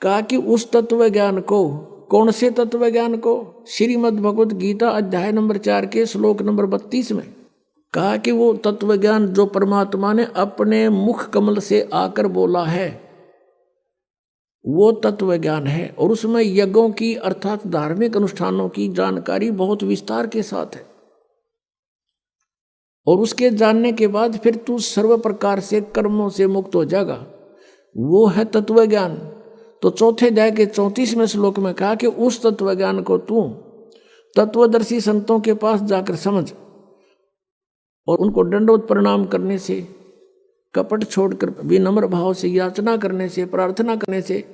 कहा कि उस तत्व ज्ञान को, कौन से तत्व ज्ञान को, श्रीमद् भगवत गीता अध्याय नंबर 4 के श्लोक नंबर 32 में कहा कि वो तत्व ज्ञान जो परमात्मा ने अपने मुख कमल से आकर बोला है, वो तत्व ज्ञान है। और उसमें यज्ञों की अर्थात धार्मिक अनुष्ठानों की जानकारी बहुत विस्तार के साथ है। और उसके जानने के बाद फिर तू सर्व प्रकार से कर्मों से मुक्त हो जाएगा, वो है तत्व ज्ञान। तो चौथे अध्याय के 34वें श्लोक में कहा कि उस तत्व ज्ञान को तू तत्वदर्शी संतों के पास जाकर समझ और उनको दंडवत प्रणाम करने से, कपट छोड़कर विनम्र भाव से याचना करने से, प्रार्थना करने से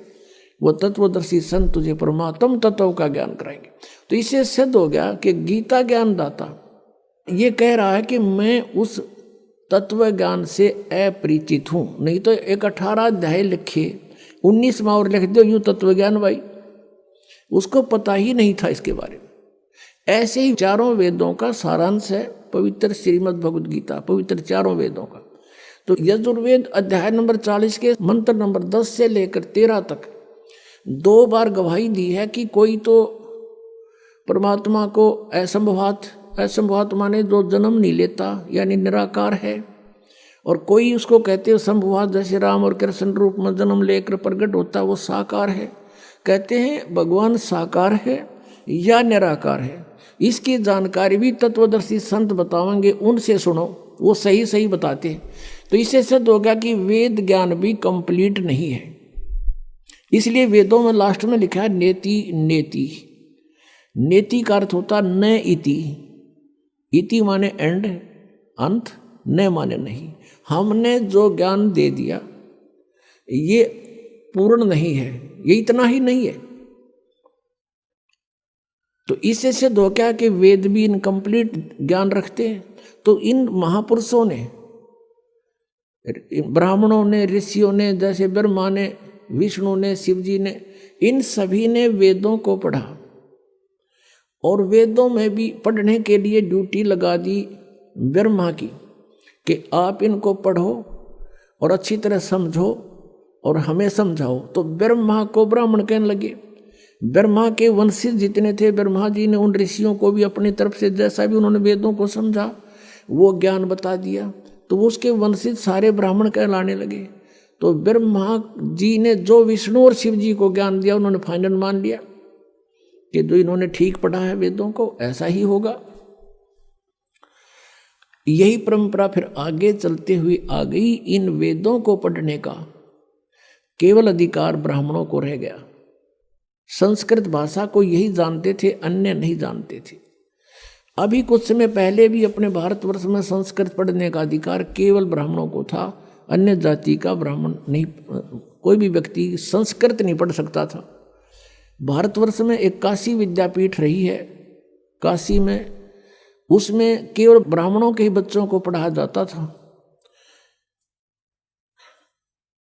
वो तत्वदर्शी संत तुझे परमात्म तत्व का ज्ञान कराएंगे। तो इससे सिद्ध हो गया कि गीता ज्ञान दाता ये कह रहा है कि मैं उस तत्व ज्ञान से अपरिचित हूँ। नहीं तो एक 18 अध्याय लिखे, 19 में और लिख दो यूँ तत्व ज्ञान भाई, उसको पता ही नहीं था इसके बारे में। ऐसे ही चारों वेदों का सारांश है पवित्र श्रीमद् भगवद गीता, पवित्र चारों वेदों का। तो यजुर्वेद अध्याय नंबर 40 के मंत्र नंबर 10 से लेकर 13 तक 2 बार गवाही दी है कि कोई तो परमात्मा को असंभवात माने जो जन्म नहीं लेता यानी निराकार है, और कोई उसको कहते हैं संभवात, जैसे राम और कृष्ण रूप में जन्म लेकर प्रकट होता वो साकार है। कहते हैं भगवान साकार है या निराकार है, इसकी जानकारी भी तत्वदर्शी संत बताएंगे, उनसे सुनो, वो सही सही बताते हैं। तो इससे सिद्ध हो गया कि वेद ज्ञान भी कंप्लीट नहीं है। इसलिए वेदों में लास्ट में लिखा है नेति नेति। नेति का अर्थ होता न इति, इति माने एंड, अंत, न माने नहीं। हमने जो ज्ञान दे दिया ये पूर्ण नहीं है, ये इतना ही नहीं है। तो इससे सिद्ध हो क्या कि वेद भी इनकम्प्लीट ज्ञान रखते हैं। तो इन महापुरुषों ने, ब्राह्मणों ने, ऋषियों ने, जैसे ब्रह्मा ने, विष्णु ने, शिव जी ने, इन सभी ने वेदों को पढ़ा और वेदों में भी पढ़ने के लिए ड्यूटी लगा दी ब्रह्मा की कि आप इनको पढ़ो और अच्छी तरह समझो और हमें समझाओ। तो ब्रह्मा को ब्राह्मण कहने लगे। ब्रह्मा के वंशज जितने थे, ब्रह्मा जी ने उन ऋषियों को भी अपनी तरफ से जैसा भी उन्होंने वेदों को समझा वो ज्ञान बता दिया, तो उसके वंशज सारे ब्राह्मण कहलाने लगे। तो ब्रह्मा जी ने जो विष्णु और शिव जी को ज्ञान दिया उन्होंने फाइनल मान लिया कि जो इन्होंने ठीक पढ़ा है वेदों को ऐसा ही होगा। यही परंपरा फिर आगे चलते हुए आ गई। इन वेदों को पढ़ने का केवल अधिकार ब्राह्मणों को रह गया। संस्कृत भाषा को यही जानते थे, अन्य नहीं जानते थे। अभी कुछ समय पहले भी अपने भारतवर्ष में संस्कृत पढ़ने का अधिकार केवल ब्राह्मणों को था, अन्य जाति का ब्राह्मण नहीं, कोई भी व्यक्ति संस्कृत नहीं पढ़ सकता था। भारतवर्ष में एक काशी विद्यापीठ रही है, काशी में, उसमें केवल ब्राह्मणों के ही बच्चों को पढ़ाया जाता था।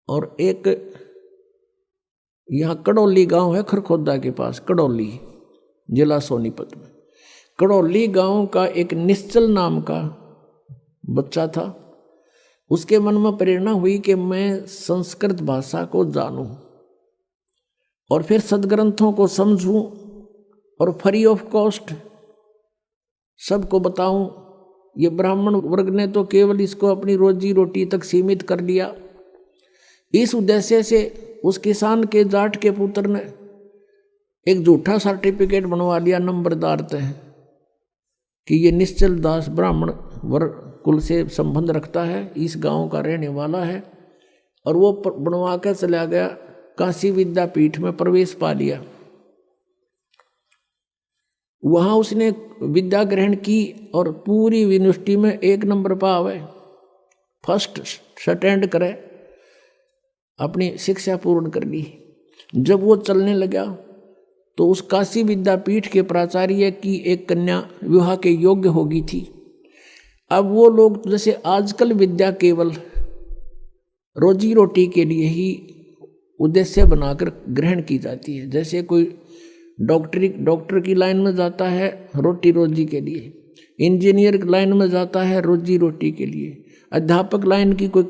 और एक यहाँ कड़ौली गांव है खरखोदा के पास, कड़ौली जिला सोनीपत में। कड़ौली गांव का एक निश्चल नाम का बच्चा था। उसके मन में प्रेरणा हुई कि मैं संस्कृत भाषा को जानूं और फिर सदग्रंथों को समझूं और फ्री ऑफ कॉस्ट सबको बताऊं। ये ब्राह्मण वर्ग ने तो केवल इसको अपनी रोजी रोटी तक सीमित कर लिया। इस उद्देश्य से उस किसान के जाट के पुत्र ने एक झूठा सर्टिफिकेट बनवा लिया नंबरदार तय कि ये निश्चल दास ब्राह्मण वर्ग कुल से संबंध रखता है, इस गांव का रहने वाला है। और वो बनवा कर चला गया काशी विद्यापीठ में प्रवेश पा लिया। वहां उसने विद्या ग्रहण की और पूरी यूनिवर्सिटी में 1 नंबर पावे, फर्स्ट स्टैंड करे, अपनी शिक्षा पूर्ण कर ली। जब वो चलने लगा तो उस काशी विद्यापीठ के प्राचार्य की एक कन्या विवाह के योग्य होगी थी। अब वो लोग जैसे आजकल विद्या केवल रोजी रोटी के लिए ही उद्देश्य बनाकर ग्रहण की जाती है। जैसे कोई डॉक्टर की लाइन में जाता है रोटी रोजी के लिए, इंजीनियर लाइन में जाता है रोजी रोटी के लिए, अध्यापक लाइन की कोई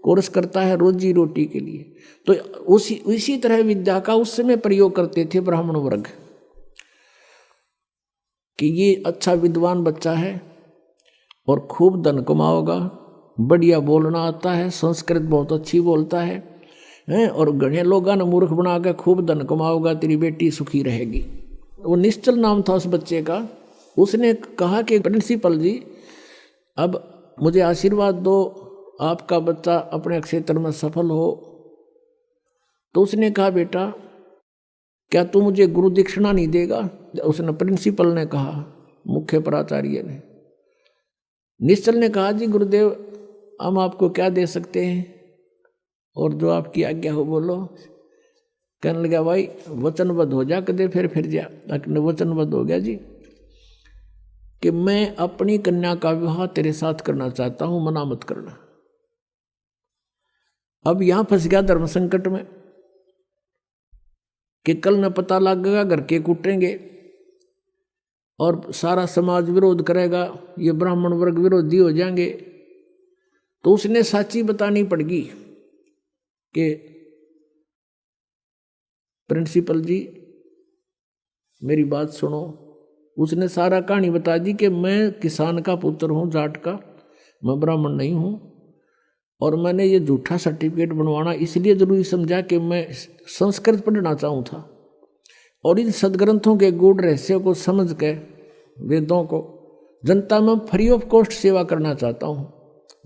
कोर्स करता है रोजी रोटी के लिए। तो उसी तरह विद्या का उस समय प्रयोग करते थे ब्राह्मण वर्ग कि ये अच्छा विद्वान बच्चा है और खूब धन कमाओगा, बढ़िया बोलना आता है, संस्कृत बहुत अच्छी बोलता है और घने लोगों ने मूर्ख बना के खूब धन कमाओगा, तेरी बेटी सुखी रहेगी। वो निश्चल नाम था उस बच्चे का। उसने कहा कि प्रिंसिपल जी अब मुझे आशीर्वाद दो, आपका बच्चा अपने क्षेत्र में सफल हो। तो उसने कहा बेटा क्या तू मुझे गुरु दीक्षिणा नहीं देगा? उसने प्रिंसिपल ने कहा, मुख्य प्राचार्य ने। निश्चल ने कहा जी गुरुदेव हम आपको क्या दे सकते हैं और जो आपकी आज्ञा हो बोलो। कहने लगा भाई वचनबद्ध हो जा, कदे फिर जा। वचनबद्ध हो गया जी कि मैं अपनी कन्या का विवाह तेरे साथ करना चाहता हूं, मना मत करना। अब यहां फंस गया धर्म संकट में कि कल न पता लगेगा घर के कूटेंगे और सारा समाज विरोध करेगा, ये ब्राह्मण वर्ग विरोधी हो जाएंगे। तो उसने साची बतानी पड़गी कि प्रिंसिपल जी मेरी बात सुनो। उसने सारा कहानी बता दी कि मैं किसान का पुत्र हूँ, जाट का, मैं ब्राह्मण नहीं हूँ और मैंने ये झूठा सर्टिफिकेट बनवाना इसलिए जरूरी समझा कि मैं संस्कृत पढ़ना चाहूँ था और इन सदग्रंथों के गूढ़ रहस्यों को समझ के वेदों को जनता में फ्री ऑफ कॉस्ट सेवा करना चाहता हूँ।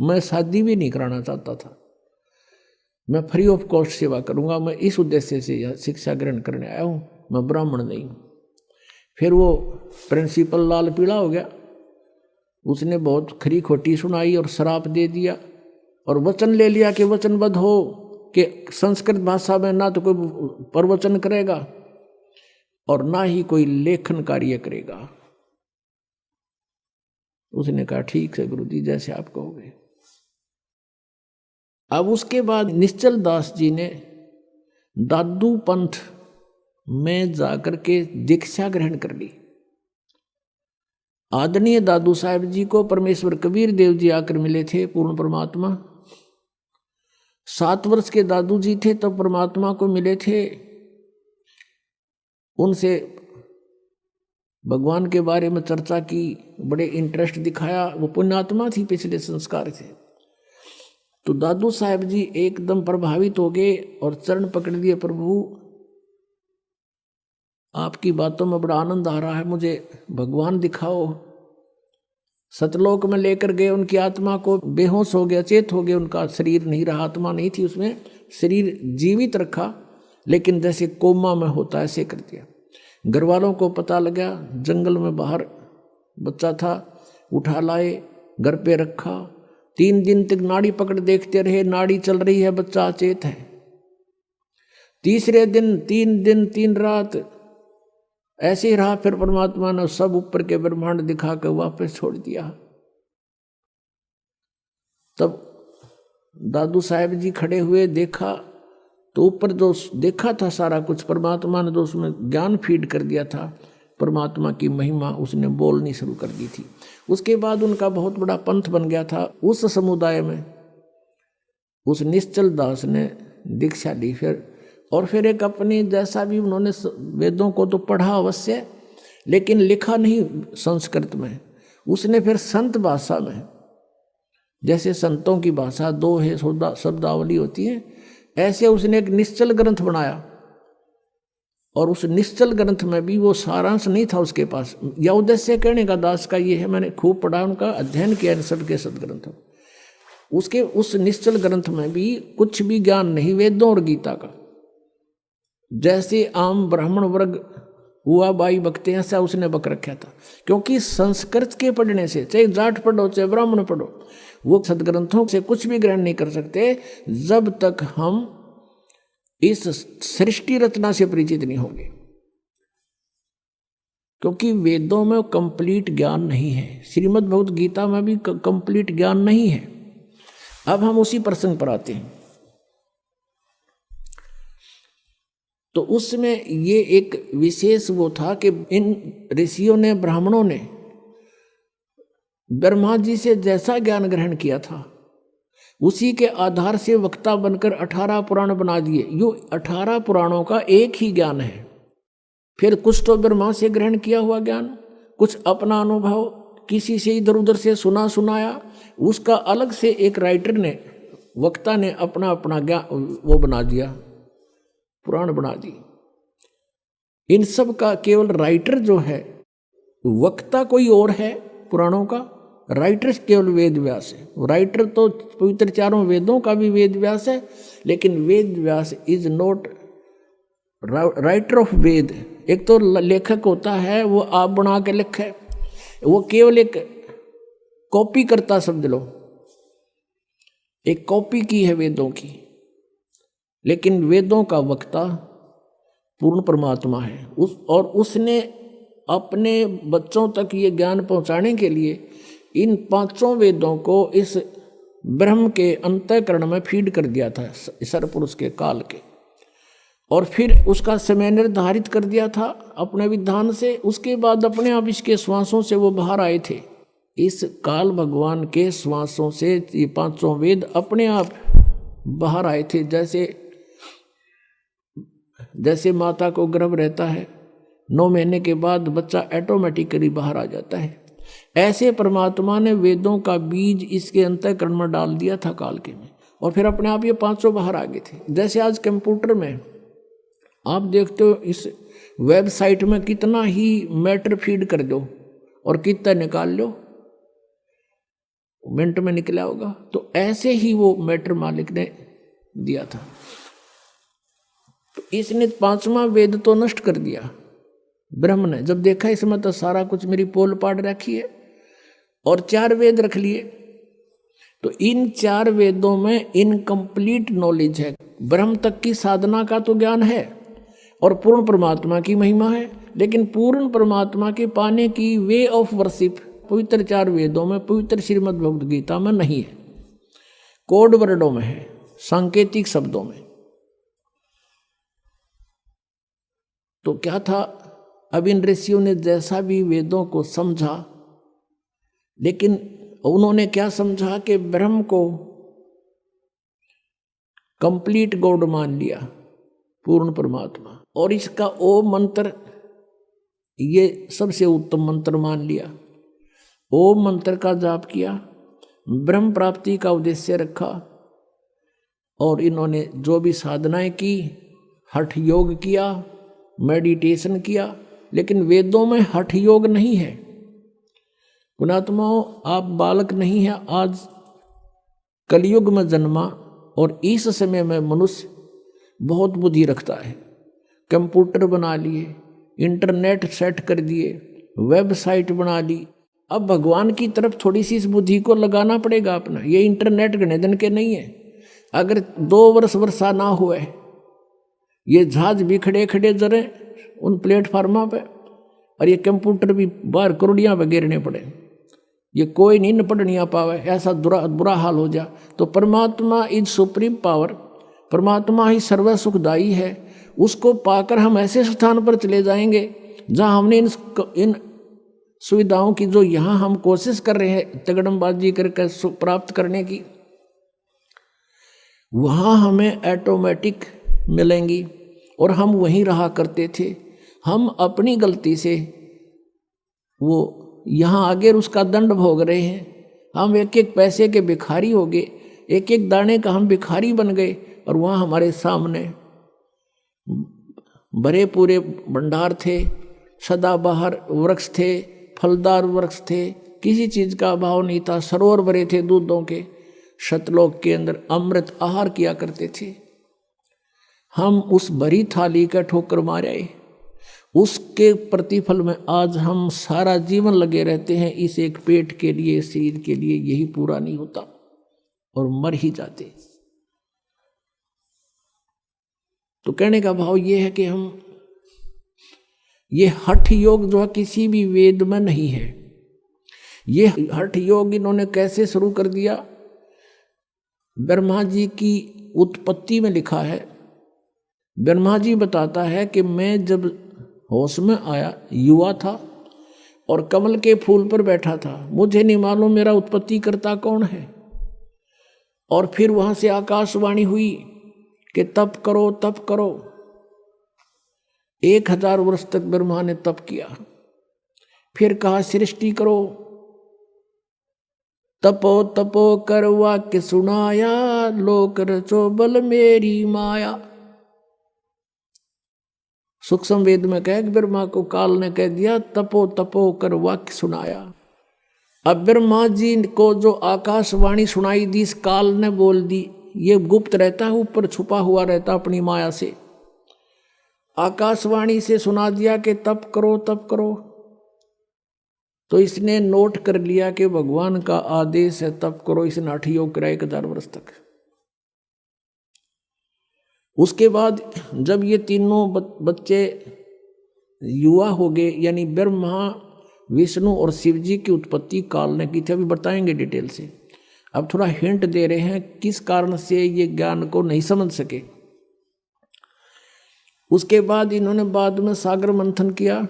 मैं शादी भी नहीं कराना चाहता था, मैं फ्री ऑफ कॉस्ट सेवा करूँगा, मैं इस उद्देश्य से यह शिक्षा ग्रहण करने आया हूँ, मैं ब्राह्मण नहीं हूँ। फिर वो प्रिंसिपल लाल पीला हो गया, उसने बहुत खरी खोटी सुनाई और श्राप दे दिया और वचन ले लिया कि वचनबद्ध हो कि संस्कृत भाषा में ना तो कोई प्रवचन करेगा और ना ही कोई लेखन कार्य करेगा। उसने कहा ठीक है गुरुजी जैसे आप कहोगे। अब उसके बाद निश्चल दास जी ने दादू पंथ में जाकर के दीक्षा ग्रहण कर ली। आदरणीय दादू साहब जी को परमेश्वर कबीर देव जी आकर मिले थे, पूर्ण परमात्मा। 7 वर्ष के दादू जी थे तब परमात्मा को मिले थे। उनसे भगवान के बारे में चर्चा की, बड़े इंटरेस्ट दिखाया। वो पुण्यात्मा थी, पिछले संस्कार थे। तो दादू साहब जी एकदम प्रभावित हो गए और चरण पकड़ दिए, प्रभु आपकी बातों में बड़ा आनंद आ रहा है, मुझे भगवान दिखाओ। सतलोक में लेकर गए, उनकी आत्मा को बेहोश हो गया, चेत हो गया, उनका शरीर नहीं रहा, आत्मा नहीं थी उसमें, शरीर जीवित रखा लेकिन जैसे कोमा में होता है ऐसे कर दिया। घर वालों को पता लगा, जंगल में बाहर बच्चा था, उठा लाए, घर पे रखा। 3 दिन तक नाड़ी पकड़ देखते रहे, नाड़ी चल रही है, बच्चा अचेत है। तीसरे दिन 3 दिन 3 रात ऐसे ही रहा। फिर परमात्मा ने सब ऊपर के ब्रह्मांड दिखा कर वापस छोड़ दिया। तब दादू साहब जी खड़े हुए, देखा तो ऊपर जो देखा था सारा कुछ परमात्मा ने जो उसमें ज्ञान फीड कर दिया था, परमात्मा की महिमा उसने बोलनी शुरू कर दी थी। उसके बाद उनका बहुत बड़ा पंथ बन गया था। उस समुदाय में उस निश्चल दास ने दीक्षा ली। फिर एक अपनी जैसा भी उन्होंने वेदों को तो पढ़ा अवश्य, लेकिन लिखा नहीं संस्कृत में। उसने फिर संत भाषा में, जैसे संतों की भाषा 2 है, शब्दावली होती है, ऐसे उसने एक निश्चल ग्रंथ बनाया। और उस निश्चल ग्रंथ में भी वो सारांश नहीं था उसके पास। या उद्देश्य कहने का दास का ये है, मैंने खूब पढ़ा, उनका अध्ययन किया इन सबके सदग्रंथों। उसके उस निश्चल ग्रंथ में भी कुछ भी ज्ञान नहीं वेदों और गीता का। जैसे आम ब्राह्मण वर्ग हुआ बाई बकते हैं, ऐसा उसने बक रखा था। क्योंकि संस्कृत के पढ़ने से, चाहे जाट पढ़ो चाहे ब्राह्मण पढ़ो, वो सदग्रंथों से कुछ भी ग्रहण नहीं कर सकते जब तक हम इस सृष्टि रचना से परिचित नहीं होंगे। क्योंकि वेदों में कंप्लीट ज्ञान नहीं है, श्रीमद् भगवत गीता में भी कंप्लीट ज्ञान नहीं है। अब हम उसी प्रसंग पर आते हैं। तो उसमें ये एक विशेष वो था कि इन ऋषियों ने, ब्राह्मणों ने ब्रह्मा जी से जैसा ज्ञान ग्रहण किया था उसी के आधार से वक्ता बनकर 18 पुराण बना दिए। यो 18 पुराणों का एक ही ज्ञान है। फिर कुछ तो ब्रह्मा से ग्रहण किया हुआ ज्ञान, कुछ अपना अनुभव, किसी से इधर उधर से सुना सुनाया, उसका अलग से एक राइटर ने, वक्ता ने अपना अपना ज्ञान वो बना दिया, पुराण बना दी। इन सब का केवल राइटर जो है, वक्ता कोई और है पुराणों का, राइटर केवल वेद व्यास है। राइटर तो पवित्र चारों वेदों का भी वेद व्यास है, लेकिन Ved Vyas is not writer of वेद। एक तो लेखक होता है, वो आप बना के लिखे, वो केवल एक कॉपी करता, समझ लो एक कॉपी की है वेदों की। लेकिन वेदों का वक्ता पूर्ण परमात्मा है। उसने अपने बच्चों तक ये ज्ञान पहुंचाने के लिए इन 5 वेदों को इस ब्रह्म के अंतःकरण में फीड कर दिया था, सरपुरुष के काल के, और फिर उसका समय निर्धारित कर दिया था अपने विधान से। उसके बाद अपने आप इसके श्वासों से वो बाहर आए थे। इस काल भगवान के श्वासों से ये 5 वेद अपने आप बाहर आए थे। जैसे माता को गर्भ रहता है, 9 महीने के बाद बच्चा ऑटोमेटिकली बाहर आ जाता है, ऐसे परमात्मा ने वेदों का बीज इसके अंतःकरण में डाल दिया था काल के में, और फिर अपने आप ये 5 बाहर आ गए थे। जैसे आज कंप्यूटर में आप देखते हो, इस वेबसाइट में कितना ही मैटर फीड कर दो और कितना निकाल लो, मिनट में निकला होगा। तो ऐसे ही वो मैटर मालिक ने दिया था। तो इसने 5वां वेद तो नष्ट कर दिया ब्रह्म ने, जब देखा इसमें तो सारा कुछ मेरी पोल पाड़ रखी है, और 4 वेद रख लिए। तो इन 4 वेदों में इनकम्प्लीट नॉलेज है। ब्रह्म तक की साधना का तो ज्ञान है और पूर्ण परमात्मा की महिमा है, लेकिन पूर्ण परमात्मा के पाने की वे ऑफ वर्शिप पवित्र 4 वेदों में, पवित्र श्रीमद् भगवद गीता में नहीं है। कोड वर्डों में है, सांकेतिक शब्दों में। तो क्या था, अब इन ऋषियों ने जैसा भी वेदों को समझा, लेकिन उन्होंने क्या समझा कि ब्रह्म को कंप्लीट गॉड मान लिया, पूर्ण परमात्मा, और इसका ओम मंत्र ये सबसे उत्तम मंत्र मान लिया। ओम मंत्र का जाप किया, ब्रह्म प्राप्ति का उद्देश्य रखा, और इन्होंने जो भी साधनाएं की, हठ योग किया, मेडिटेशन किया। लेकिन वेदों में हठ योग नहीं है। पुणात्माओं, आप बालक नहीं है, आज कलयुग में जन्मा, और इस समय में मनुष्य बहुत बुद्धि रखता है। कंप्यूटर बना लिए, इंटरनेट सेट कर दिए, वेबसाइट बना ली। अब भगवान की तरफ थोड़ी सी इस बुद्धि को लगाना पड़ेगा अपना। ये इंटरनेट गणे दिन के नहीं है। अगर 2 वर्ष वर्षा ना हुए, ये जहाज भी खड़े खड़े जरे उन प्लेटफार्मों पे, और ये कंप्यूटर भी बाहर करोड़ियाँ पे गिरने पड़े, ये कोई नहीं पढ़ नहीं आ पावे, ऐसा बुरा हाल हो जा। तो परमात्मा इज सुप्रीम पावर, परमात्मा ही सर्व सुखदायी है। उसको पाकर हम ऐसे स्थान पर चले जाएंगे जहाँ हमने इन सुविधाओं की, जो यहाँ हम कोशिश कर रहे हैं तगड़मबाजी करके प्राप्त करने की, वहाँ हमें ऑटोमेटिक मिलेंगी, और हम वहीं रहा करते थे। हम अपनी गलती से वो यहाँ आगे उसका दंड भोग रहे हैं। हम एक एक पैसे के भिखारी हो गए, एक एक दाने का हम भिखारी बन गए, और वहाँ हमारे सामने भरे पूरे भंडार थे, सदाबहार वृक्ष थे, फलदार वृक्ष थे, किसी चीज़ का अभाव नहीं था, सरोवर भरे थे दूधों के, सतलोक के अंदर अमृत आहार किया करते थे। हम उस भरी थाली का ठोकर मारे, उसके प्रतिफल में आज हम सारा जीवन लगे रहते हैं इस एक पेट के लिए, शरीर के लिए। यही पूरा नहीं होता और मर ही जाते। तो कहने का भाव ये है कि हम ये हठ योग जो है किसी भी वेद में नहीं है। ये हठ योग इन्होंने कैसे शुरू कर दिया? ब्रह्मा जी की उत्पत्ति में लिखा है। ब्रह्मा जी बताता है कि मैं जब होश में आया, युवा था और कमल के फूल पर बैठा था, मुझे नहीं मालूम मेरा उत्पत्ति करता कौन है। और फिर वहां से आकाशवाणी हुई कि तप करो तप करो। 1000 वर्ष तक ब्रह्मा ने तप किया। फिर कहा सृष्टि करो। तपो तपो कर वाक्य सुनाया, लोक रचो बल मेरी माया। सूक्ष्म वेद में कह ब्रह्मा को काल ने कह दिया तपो तपो कर वाक्य सुनाया। अब ब्रह्मा जी को जो आकाशवाणी सुनाई दी, इस काल ने बोल दी। ये गुप्त रहता है, ऊपर छुपा हुआ रहता अपनी माया से। आकाशवाणी से सुना दिया कि तप करो तप करो। तो इसने नोट कर लिया कि भगवान का आदेश है तप करो। इसने हठ योग करा 1000 वर्ष तक। उसके बाद जब ये तीनों बच्चे युवा हो गए, यानी ब्रह्मा, विष्णु और शिव जी की उत्पत्ति काल ने की थी। अभी बताएंगे डिटेल से। अब थोड़ा हिंट दे रहे हैं किस कारण से ये ज्ञान को नहीं समझ सके। उसके बाद इन्होंने बाद में सागर मंथन किया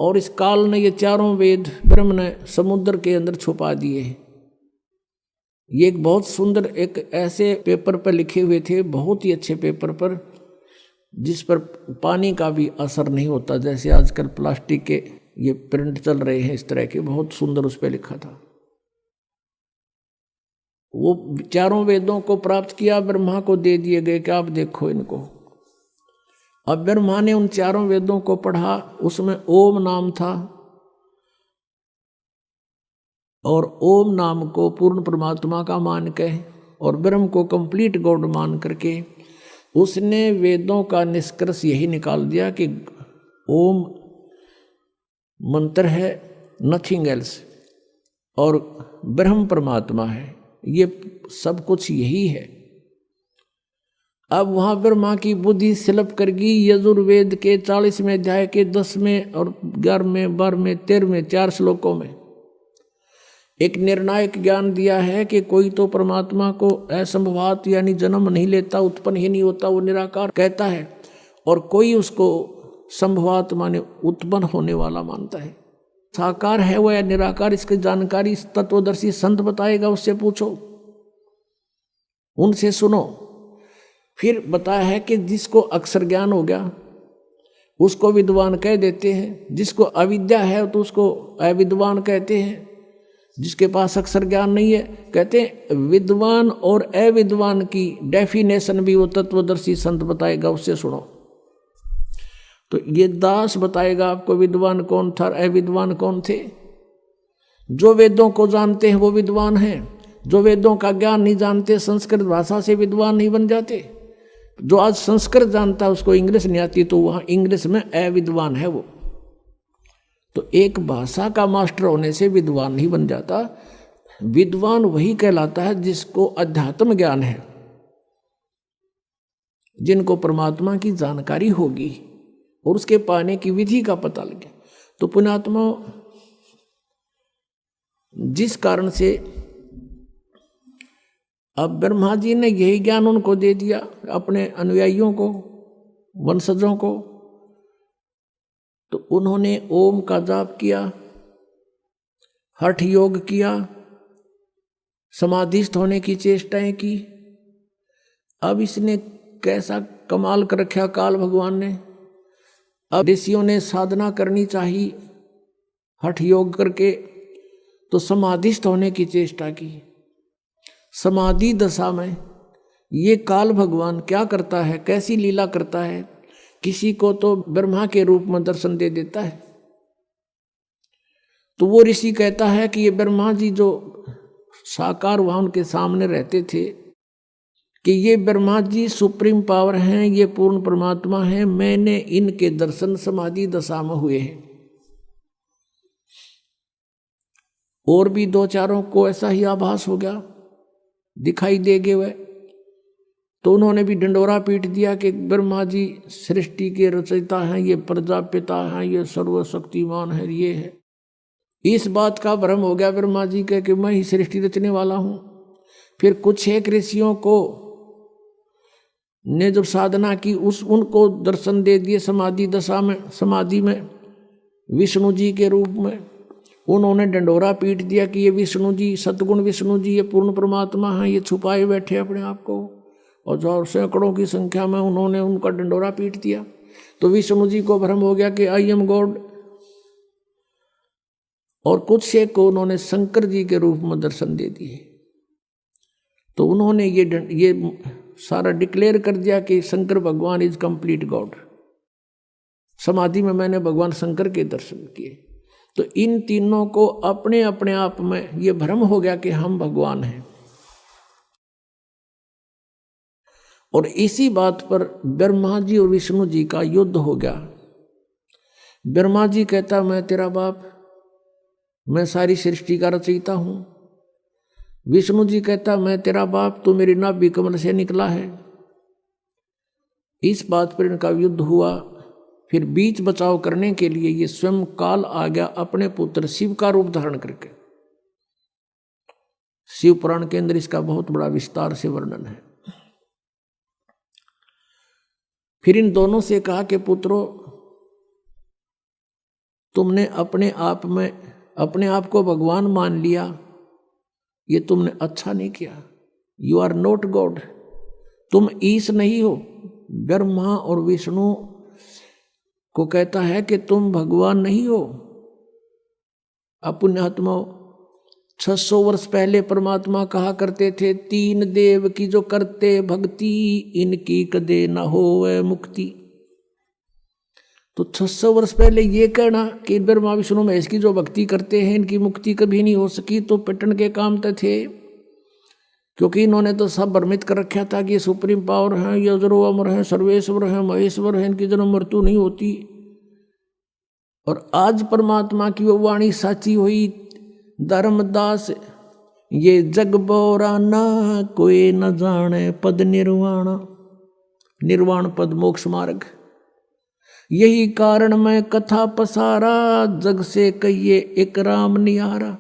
और इस काल ने ये चारों वेद ब्रह्म ने समुद्र के अंदर छुपा दिए। ये एक बहुत सुंदर एक ऐसे पेपर पर लिखे हुए थे, बहुत ही अच्छे पेपर पर, जिस पर पानी का भी असर नहीं होता, जैसे आजकल प्लास्टिक के ये प्रिंट चल रहे हैं इस तरह के। बहुत सुंदर उस पर लिखा था। वो चारों वेदों को प्राप्त किया, ब्रह्मा को दे दिए गए कि आप देखो इनको। अब ब्रह्मा ने उन चारों वेदों को पढ़ा, उसमें ओम नाम था और ओम नाम को पूर्ण परमात्मा का मान के और ब्रह्म को कंप्लीट गॉड मान करके उसने वेदों का निष्कर्ष यही निकाल दिया कि ओम मंत्र है, नथिंग एल्स, और ब्रह्म परमात्मा है, ये सब कुछ यही है। अब वहाँ ब्रह्मा की बुद्धि सिलप कर गई। यजुर्वेद के 40वें अध्याय के 10वें और 11वें 12वें 13वें 4 श्लोकों में एक निर्णायक ज्ञान दिया है कि कोई तो परमात्मा को असंभवात यानी जन्म नहीं लेता, उत्पन्न ही नहीं होता, वो निराकार कहता है, और कोई उसको संभवात माने उत्पन्न होने वाला मानता है। साकार है वो या निराकार, इसकी जानकारी तत्वदर्शी संत बताएगा, उससे पूछो, उनसे सुनो। फिर बताया है कि जिसको अक्षर ज्ञान हो गया उसको विद्वान कह देते हैं, जिसको अविद्या है तो उसको अविद्वान कहते हैं, जिसके पास अक्षर ज्ञान नहीं है कहते हैं विद्वान। और अविद्वान की डेफिनेशन भी वो तत्वदर्शी संत बताएगा, उससे सुनो। तो ये दास बताएगा आपको विद्वान कौन था, अविद्वान कौन थे। जो वेदों को जानते हैं वो विद्वान हैं, जो वेदों का ज्ञान नहीं जानते, संस्कृत भाषा से विद्वान नहीं बन जाते। जो आज संस्कृत जानता है उसको इंग्लिश नहीं आती, तो वहाँ इंग्लिश में अविद्वान है वो। तो एक भाषा का मास्टर होने से विद्वान नहीं बन जाता। विद्वान वही कहलाता है जिसको अध्यात्म ज्ञान है, जिनको परमात्मा की जानकारी होगी और उसके पाने की विधि का पता लगे। तो पुण्यात्मा, जिस कारण से अब ब्रह्मा जी ने यही ज्ञान उनको दे दिया, अपने अनुयायियों को, वंशजों को, तो उन्होंने ओम का जाप किया, हठ योग किया, समाधिस्थ होने की चेष्टाएं की। अब इसने कैसा कमाल कर रखा काल भगवान ने। अब ऋषियों ने साधना करनी चाहिए हठ योग करके, तो समाधिस्थ होने की चेष्टा की। समाधि दशा में ये काल भगवान क्या करता है, कैसी लीला करता है। किसी को तो ब्रह्मा के रूप में दर्शन दे देता है। तो वो ऋषि कहता है कि ये ब्रह्मा जी जो साकार वहाँ उनके सामने रहते थे, कि ये ब्रह्मा जी सुप्रीम पावर हैं, ये पूर्ण परमात्मा हैं, मैंने इनके दर्शन समाधि दशा में हुए हैं। और भी दो चारों को ऐसा ही आभास हो गया, दिखाई देगे वह, तो उन्होंने भी डंडोरा पीट दिया कि ब्रह्मा जी सृष्टि के रचयिता हैं, ये प्रजापिता हैं, ये सर्वशक्तिमान है, ये है। इस बात का भ्रम हो गया ब्रह्मा जी के कि मैं ही सृष्टि रचने वाला हूं। फिर कुछ एक ऋषियों को ने जब साधना की, उनको दर्शन दे दिए समाधि दशा में, समाधि में विष्णु जी के रूप में। उन्होंने डंडोरा पीट दिया कि ये विष्णु जी, सतगुण विष्णु जी, ये पूर्ण परमात्मा हैं, ये छुपाए बैठे अपने आप को। और जो सैकड़ों की संख्या में उन्होंने उनका डंडोरा पीट दिया। तो विष्णु जी को भ्रम हो गया कि आई एम गॉड। और कुछ एक को उन्होंने शंकर जी के रूप में दर्शन दे दिए। तो उन्होंने ये सारा डिक्लेयर कर दिया कि शंकर भगवान इज कंप्लीट गॉड। समाधि में मैंने भगवान शंकर के दर्शन किए। तो इन तीनों को अपने अपने आप में ये भ्रम हो गया कि हम भगवान हैं। और इसी बात पर ब्रह्मा जी और विष्णु जी का युद्ध हो गया। ब्रह्मा जी कहता मैं तेरा बाप, मैं सारी सृष्टि का रचयिता हूं। विष्णु जी कहता मैं तेरा बाप, तू मेरी नाभि कमल से निकला है। इस बात पर इनका युद्ध हुआ। फिर बीच बचाव करने के लिए ये स्वयं काल आ गया अपने पुत्र शिव का रूप धारण करके। शिव पुराण के अंदर इसका बहुत बड़ा विस्तार से वर्णन है। फिर इन दोनों से कहा कि पुत्रों, तुमने अपने आप को भगवान मान लिया, ये तुमने अच्छा नहीं किया। यू आर नॉट गॉड, तुम ईश नहीं हो। ब्रह्मा और विष्णु को कहता है कि तुम भगवान नहीं हो। पुण्यात्मा 600 वर्ष पहले परमात्मा कहा करते थे, तीन देव की जो करते भक्ति, इनकी कदे न होवे मुक्ति। तो 600 वर्ष पहले ये कहना कि ब्रह्मा विष्णु महेश की जो भक्ति करते हैं इनकी मुक्ति कभी नहीं हो सकी, तो पिटन के काम तो थे। क्योंकि इन्होंने तो सब भ्रमित कर रखा था कि ये सुप्रीम पावर है, ये अजरो अमर है, सर्वेश्वर है, महेश्वर है, इनकी जन्म मृत्यु नहीं होती। और आज परमात्मा की वो वाणी साची हुई, धर्मदास ये जग बोरा ना कोई न जाने पद निर्वाण। निर्वाण पद मोक्ष मार्ग, यही कारण मैं कथा पसारा, जग से कहिए एक राम निहारा।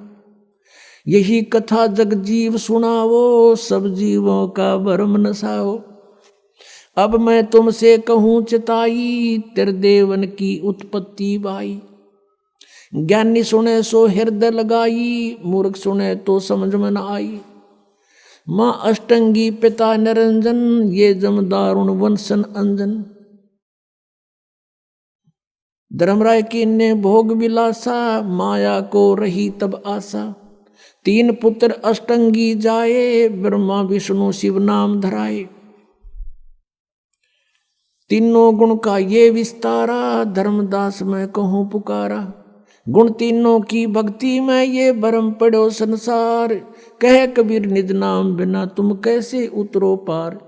यही कथा जग जीव सुनावो, सब जीवों का भरम नसाओ। अब मैं तुमसे कहूँ चिताई, तेरे देवन की उत्पत्ति बाई। ज्ञानी सुने सो हृदय लगाई, मूर्ख सुने तो समझ में न आई। माँ अष्टंगी पिता निरंजन, ये जम दारुण वंशन अंजन। धर्मराय की ने भोग विलासा, माया को रही तब आशा। तीन पुत्र अष्टंगी जाए, ब्रह्मा विष्णु शिव नाम धराए। तीनों गुण का ये विस्तारा, धर्मदास मैं कहूँ पुकारा। गुण तीनों की भक्ति में ये भरम पड़ो संसार। कहे कबीर निज नाम बिना तुम कैसे उतरो पार।